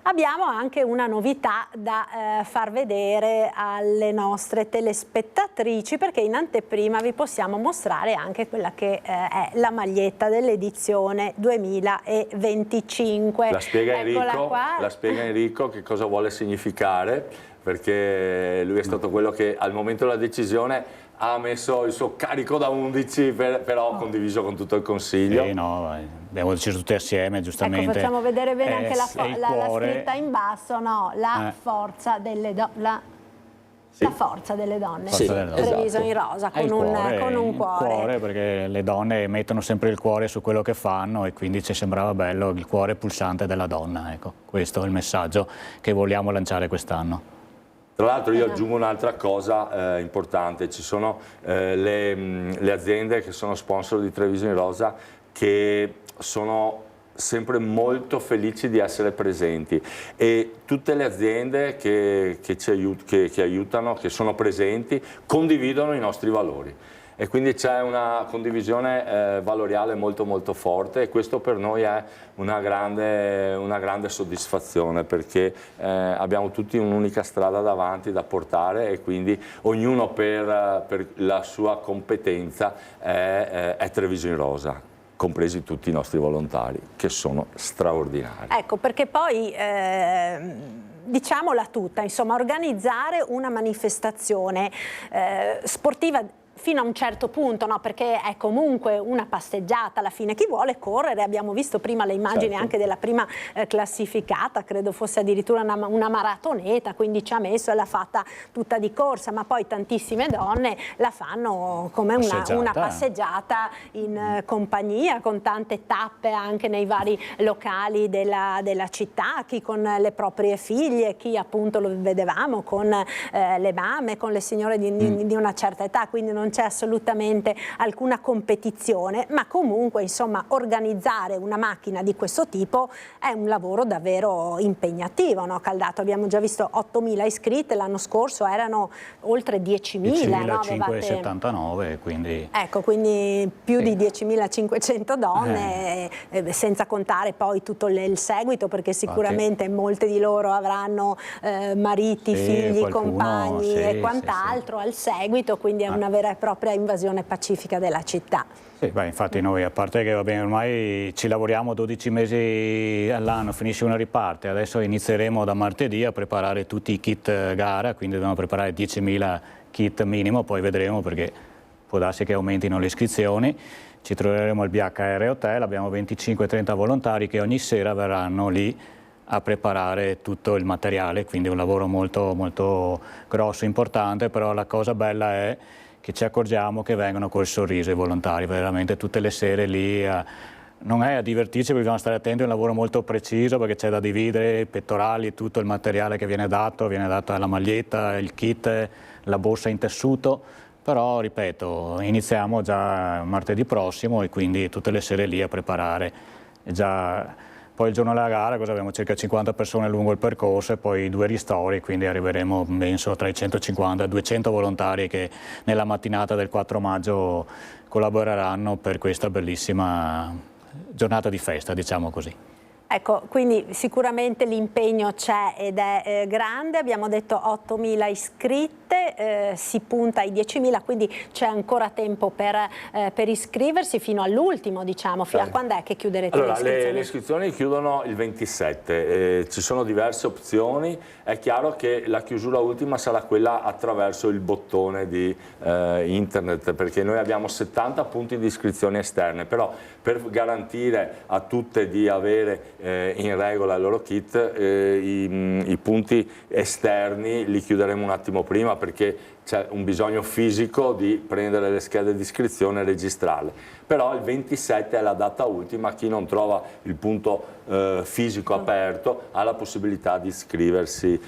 Abbiamo anche una novità da far vedere alle nostre telespettatrici, perché in anteprima vi possiamo mostrare anche quella che è la maglietta dell'edizione 2025. La spiega Enrico che cosa vuole significare, perché lui è stato quello che al momento della decisione ha messo il suo carico da 11, però condiviso con tutto il Consiglio. Sì, no, abbiamo deciso tutti assieme, giustamente. Ecco, facciamo vedere bene anche la scritta in basso, no? La forza delle donne. La forza delle donne, Treviso in rosa, con un cuore. Il cuore, perché le donne mettono sempre il cuore su quello che fanno, e quindi ci sembrava bello il cuore pulsante della donna. Ecco, questo è il messaggio che vogliamo lanciare quest'anno. Tra l'altro io aggiungo un'altra cosa importante: ci sono le aziende che sono sponsor di Treviso in rosa, che sono sempre molto felici di essere presenti, e tutte le aziende che aiutano, che sono presenti, condividono i nostri valori. E quindi c'è una condivisione valoriale molto molto forte, e questo per noi è una grande soddisfazione, perché abbiamo tutti un'unica strada davanti da portare, e quindi ognuno per la sua competenza è Treviso in rosa, compresi tutti i nostri volontari, che sono straordinari. Ecco, perché poi diciamola tutta, insomma, organizzare una manifestazione sportiva fino a un certo punto, no? Perché è comunque una passeggiata alla fine. Chi vuole correre, abbiamo visto prima le immagini anche della prima classificata, credo fosse addirittura una maratoneta, quindi ci ha messo e l'ha fatta tutta di corsa, ma poi tantissime donne la fanno come una passeggiata in compagnia, con tante tappe anche nei vari locali della città, chi con le proprie figlie, chi appunto lo vedevamo con le mamme, con le signore di una certa età, quindi non c'è assolutamente alcuna competizione, ma comunque insomma organizzare una macchina di questo tipo è un lavoro davvero impegnativo, no? Caldato, abbiamo già visto 8.000 iscritte, l'anno scorso erano oltre 10.000, no? 10.579, quindi... Ecco, quindi più di 10.500 donne, senza contare poi tutto il seguito, perché sicuramente molte di loro avranno mariti, figli, compagni e quant'altro al seguito, quindi è una vera e propria invasione pacifica della città. Sì, beh, infatti noi, a parte che va bene, ormai ci lavoriamo 12 mesi all'anno, finisce una riparte, adesso inizieremo da martedì a preparare tutti i kit gara, quindi dobbiamo preparare 10.000 kit minimo, poi vedremo, perché può darsi che aumentino le iscrizioni. Ci troveremo al BHR Hotel, abbiamo 25-30 volontari che ogni sera verranno lì a preparare tutto il materiale, quindi un lavoro molto, molto grosso, importante, però la cosa bella è che ci accorgiamo che vengono col sorriso i volontari, veramente tutte le sere lì, non è a divertirci, perché bisogna stare attenti, è un lavoro molto preciso, perché c'è da dividere i pettorali, tutto il materiale che viene dato la maglietta, il kit, la borsa in tessuto, però ripeto, iniziamo già martedì prossimo, e quindi tutte le sere lì a preparare. Poi il giorno della gara abbiamo circa 50 persone lungo il percorso, e poi 2 ristori, quindi arriveremo penso tra i 150 e 200 volontari che nella mattinata del 4 maggio collaboreranno per questa bellissima giornata di festa, diciamo così. Ecco, quindi sicuramente l'impegno c'è ed è grande, abbiamo detto 8.000 iscritte, si punta ai 10.000, quindi c'è ancora tempo per iscriversi fino all'ultimo, diciamo, fino a quando è che chiuderete le iscrizioni? Le iscrizioni chiudono il 27, ci sono diverse opzioni, è chiaro che la chiusura ultima sarà quella attraverso il bottone di internet, perché noi abbiamo 70 punti di iscrizione esterne, però per garantire a tutte di avere in regola il loro kit, i punti esterni li chiuderemo un attimo prima, perché c'è un bisogno fisico di prendere le schede di iscrizione e registrarle, però il 27 è la data ultima, chi non trova il punto fisico aperto ha la possibilità di iscriversi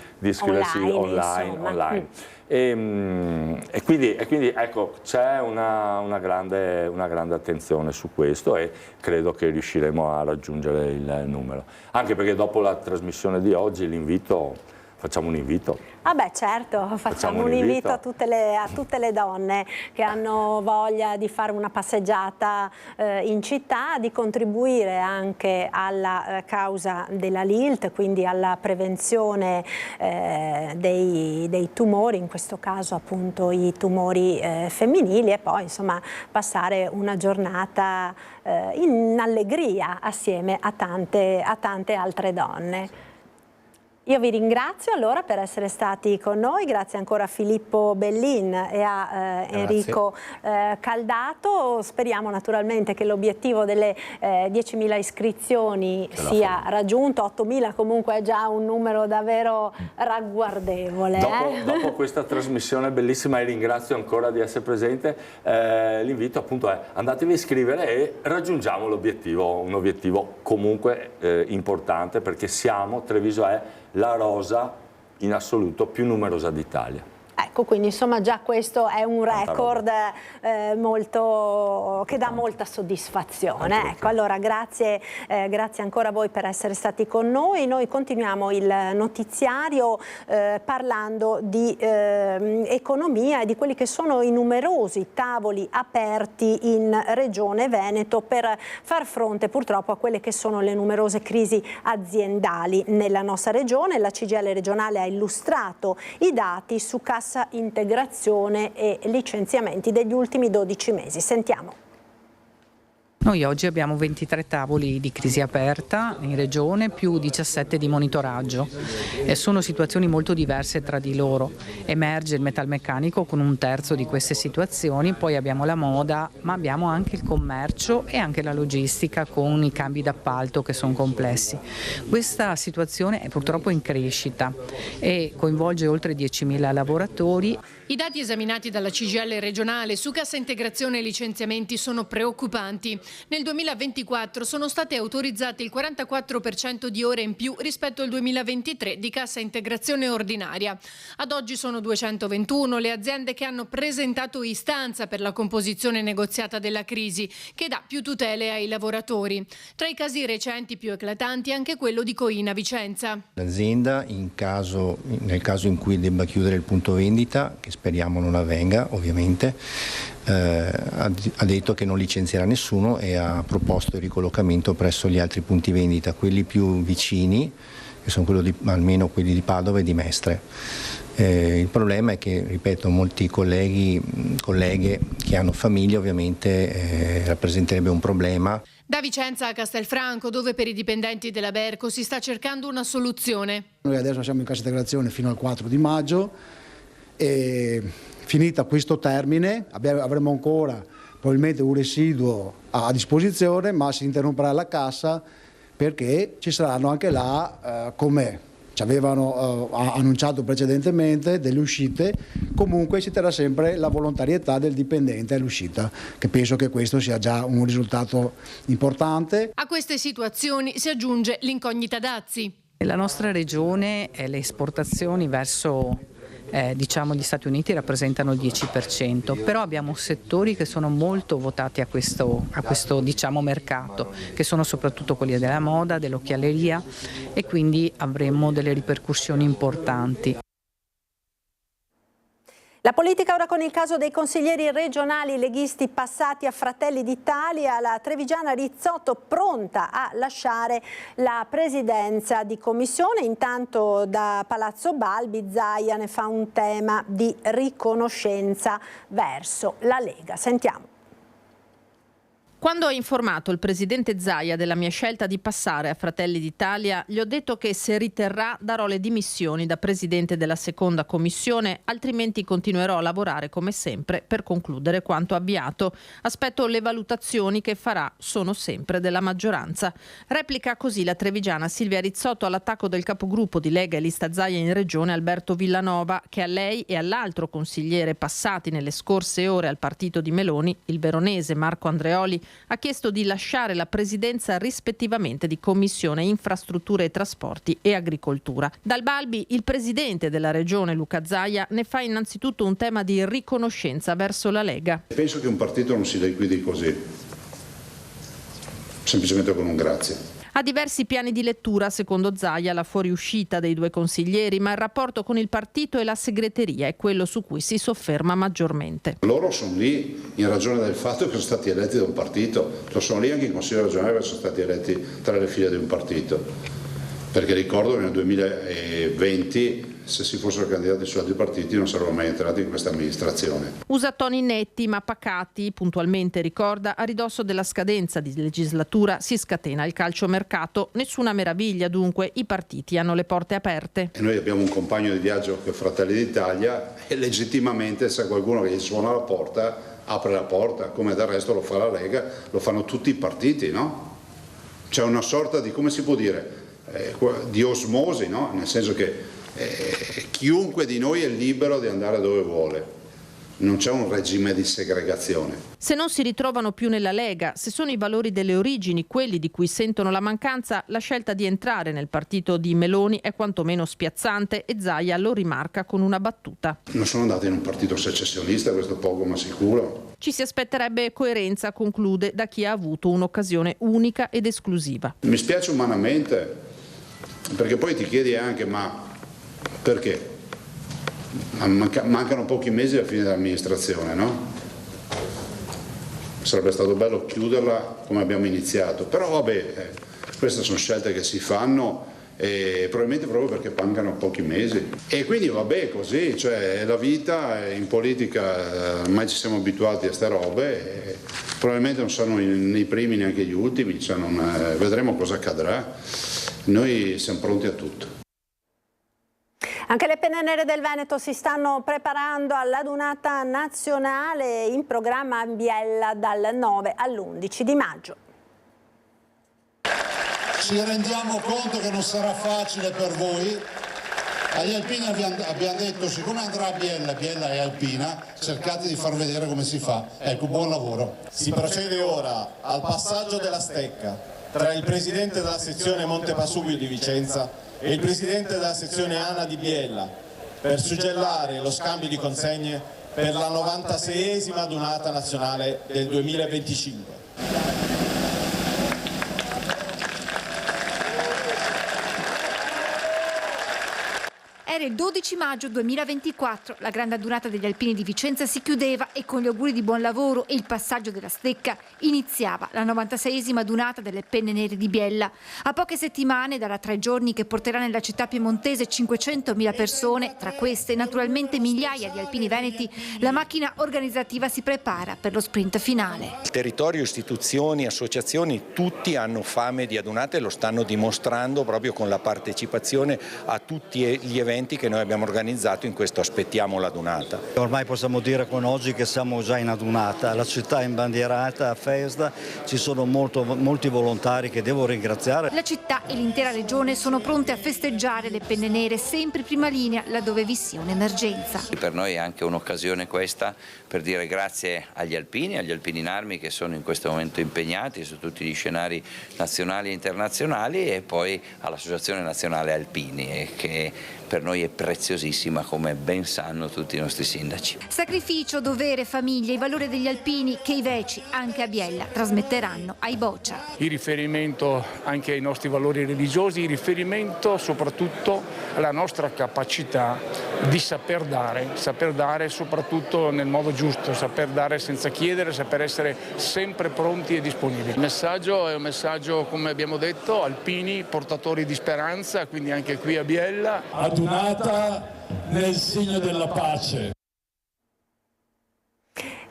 online. E quindi ecco, c'è una grande attenzione su questo e credo che riusciremo a raggiungere il numero, anche perché dopo la trasmissione di oggi facciamo un invito. Ah beh, certo, facciamo un invito a tutte le donne che hanno voglia di fare una passeggiata in città, di contribuire anche alla causa della LILT, quindi alla prevenzione dei tumori, in questo caso appunto i tumori femminili, e poi insomma passare una giornata in allegria assieme a tante altre donne. Io vi ringrazio allora per essere stati con noi, grazie ancora a Filippo Bellin e a Enrico Caldato. Speriamo naturalmente che l'obiettivo delle 10.000 iscrizioni sia raggiunto. 8.000 comunque è già un numero davvero ragguardevole. Dopo questa trasmissione bellissima, e ringrazio ancora di essere presente, l'invito appunto è: andatevi a iscrivere e raggiungiamo l'obiettivo, un obiettivo comunque importante, perché Treviso è la rosa in assoluto più numerosa d'Italia. Ecco, quindi insomma già questo è un record che dà molta soddisfazione. Ecco, allora grazie ancora a voi per essere stati con noi. Noi continuiamo il notiziario parlando di economia e di quelli che sono i numerosi tavoli aperti in Regione Veneto per far fronte purtroppo a quelle che sono le numerose crisi aziendali nella nostra regione. La CGIL regionale ha illustrato i dati su cassa integrazione e licenziamenti degli ultimi 12 mesi. Sentiamo. Noi oggi abbiamo 23 tavoli di crisi aperta in regione più 17 di monitoraggio e sono situazioni molto diverse tra di loro. Emerge il metalmeccanico con 1/3 di queste situazioni, poi abbiamo la moda, ma abbiamo anche il commercio e anche la logistica con i cambi d'appalto che sono complessi. Questa situazione è purtroppo in crescita e coinvolge oltre 10.000 lavoratori. I dati esaminati dalla CGIL regionale su cassa integrazione e licenziamenti sono preoccupanti. Nel 2024 sono state autorizzate il 44% di ore in più rispetto al 2023 di cassa integrazione ordinaria. Ad oggi sono 221 le aziende che hanno presentato istanza per la composizione negoziata della crisi, che dà più tutele ai lavoratori. Tra i casi recenti più eclatanti anche quello di Coina Vicenza. L'azienda, nel caso in cui debba chiudere il punto vendita, che speriamo non avvenga ovviamente, ha detto che non licenzierà nessuno e ha proposto il ricollocamento presso gli altri punti vendita, quelli più vicini, che sono almeno quelli di Padova e di Mestre. Il problema è che, ripeto, molti colleghe che hanno famiglie ovviamente rappresenterebbe un problema. Da Vicenza a Castelfranco, dove per i dipendenti della Berco si sta cercando una soluzione. Noi adesso siamo in cassa integrazione fino al 4 di maggio e finita questo termine avremo ancora probabilmente un residuo a disposizione, ma si interromperà la cassa perché ci saranno anche là, come ci avevano annunciato precedentemente, delle uscite. Comunque ci terrà sempre la volontarietà del dipendente all'uscita, che penso che questo sia già un risultato importante. A queste situazioni si aggiunge l'incognita dazi. La nostra regione, le esportazioni verso gli Stati Uniti rappresentano il 10%, però abbiamo settori che sono molto votati a questo mercato, che sono soprattutto quelli della moda, dell'occhialeria, e quindi avremo delle ripercussioni importanti. La politica ora con il caso dei consiglieri regionali leghisti passati a Fratelli d'Italia. La trevigiana Rizzotto pronta a lasciare la presidenza di commissione. Intanto da Palazzo Balbi Zaia ne fa un tema di riconoscenza verso la Lega. Sentiamo. Quando ho informato il presidente Zaia della mia scelta di passare a Fratelli d'Italia, gli ho detto che se riterrà darò le dimissioni da presidente della seconda commissione, altrimenti continuerò a lavorare come sempre per concludere quanto avviato. Aspetto le valutazioni che farà, sono sempre della maggioranza. Replica così la trevigiana Silvia Rizzotto all'attacco del capogruppo di Lega e Lista Zaia in regione Alberto Villanova, che a lei e all'altro consigliere passati nelle scorse ore al partito di Meloni, il veronese Marco Andreoli, ha chiesto di lasciare la presidenza rispettivamente di Commissione Infrastrutture e Trasporti e Agricoltura. Dal Balbi, il presidente della regione Luca Zaia ne fa innanzitutto un tema di riconoscenza verso la Lega. Penso che un partito non si liquidi così, semplicemente con un grazie. Ha diversi piani di lettura, secondo Zaia, la fuoriuscita dei due consiglieri, ma il rapporto con il partito e la segreteria è quello su cui si sofferma maggiormente. Loro sono lì in ragione del fatto che sono stati eletti da un partito, sono lì anche in Consiglio regionale che sono stati eletti tra le file di un partito, perché ricordo che nel 2020 se si fossero candidati su altri partiti non sarebbero mai entrati in questa amministrazione. Usa toni netti ma pacati, puntualmente ricorda, a ridosso della scadenza di legislatura si scatena il calciomercato. Nessuna meraviglia dunque, i partiti hanno le porte aperte. E noi abbiamo un compagno di viaggio che è Fratelli d'Italia e legittimamente se qualcuno che gli suona la porta, apre la porta, come del resto lo fa la Lega, lo fanno tutti i partiti, no? C'è una sorta di, come si può dire, di osmosi, no? Nel senso che chiunque di noi è libero di andare dove vuole, non c'è un regime di segregazione. Se non si ritrovano più nella Lega, se sono i valori delle origini quelli di cui sentono la mancanza, la scelta di entrare nel partito di Meloni è quantomeno spiazzante e Zaia lo rimarca con una battuta. Non sono andato in un partito secessionista, questo poco ma sicuro. Ci si aspetterebbe coerenza, conclude, da chi ha avuto un'occasione unica ed esclusiva. Mi spiace umanamente, perché poi ti chiedi anche ma perché? Mancano pochi mesi alla fine dell'amministrazione, no? Sarebbe stato bello chiuderla come abbiamo iniziato, però vabbè, queste sono scelte che si fanno e probabilmente proprio perché mancano pochi mesi. E quindi vabbè, così, cioè è la vita, in politica ormai ci siamo abituati a ste robe, e probabilmente non sono nei primi neanche gli ultimi, cioè vedremo cosa accadrà. Noi siamo pronti a tutto. Anche le Penne Nere del Veneto si stanno preparando all'adunata nazionale in programma a Biella dal 9 all'11 di maggio. Ci rendiamo conto che non sarà facile per voi. Agli alpini abbiamo detto, siccome andrà a Biella, Biella è alpina, cercate di far vedere come si fa. Ecco, buon lavoro. Si procede ora al passaggio della stecca tra il presidente della sezione Montepasubio di Vicenza e il presidente della sezione ANA di Biella per suggellare lo scambio di consegne per la 96esima adunata nazionale del 2025. Era il 12 maggio 2024, la grande adunata degli alpini di Vicenza si chiudeva e con gli auguri di buon lavoro e il passaggio della stecca iniziava la 96esima adunata delle Penne Nere di Biella. A poche settimane dalla 3 giorni che porterà nella città piemontese 500.000 persone, tra queste naturalmente migliaia di alpini veneti, la macchina organizzativa si prepara per lo sprint finale. Il territorio, istituzioni, associazioni, tutti hanno fame di adunate e lo stanno dimostrando proprio con la partecipazione a tutti gli eventi che noi abbiamo organizzato in questo Aspettiamo l'adunata. Ormai possiamo dire con oggi che siamo già in adunata, la città è imbandierata a festa, ci sono molti volontari che devo ringraziare. La città e l'intera regione sono pronte a festeggiare le Penne Nere, sempre in prima linea laddove vi sia un'emergenza. Per noi è anche un'occasione questa per dire grazie agli alpini in armi che sono in questo momento impegnati su tutti gli scenari nazionali e internazionali e poi all'Associazione Nazionale Alpini che per noi è preziosissima, come ben sanno tutti i nostri sindaci. Sacrificio, dovere, famiglia, i valori degli alpini che i Veci, anche a Biella, trasmetteranno ai Boccia. Il riferimento anche ai nostri valori religiosi, il riferimento soprattutto alla nostra capacità di saper dare soprattutto nel modo giusto, saper dare senza chiedere, saper essere sempre pronti e disponibili. Il messaggio è un messaggio, come abbiamo detto, alpini, portatori di speranza, quindi anche qui a Biella. Adunata nel segno della pace.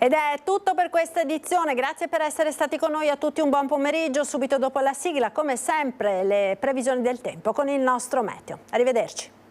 Ed è tutto per questa edizione, grazie per essere stati con noi, a tutti un buon pomeriggio. Subito dopo la sigla, come sempre, le previsioni del tempo con il nostro meteo. Arrivederci.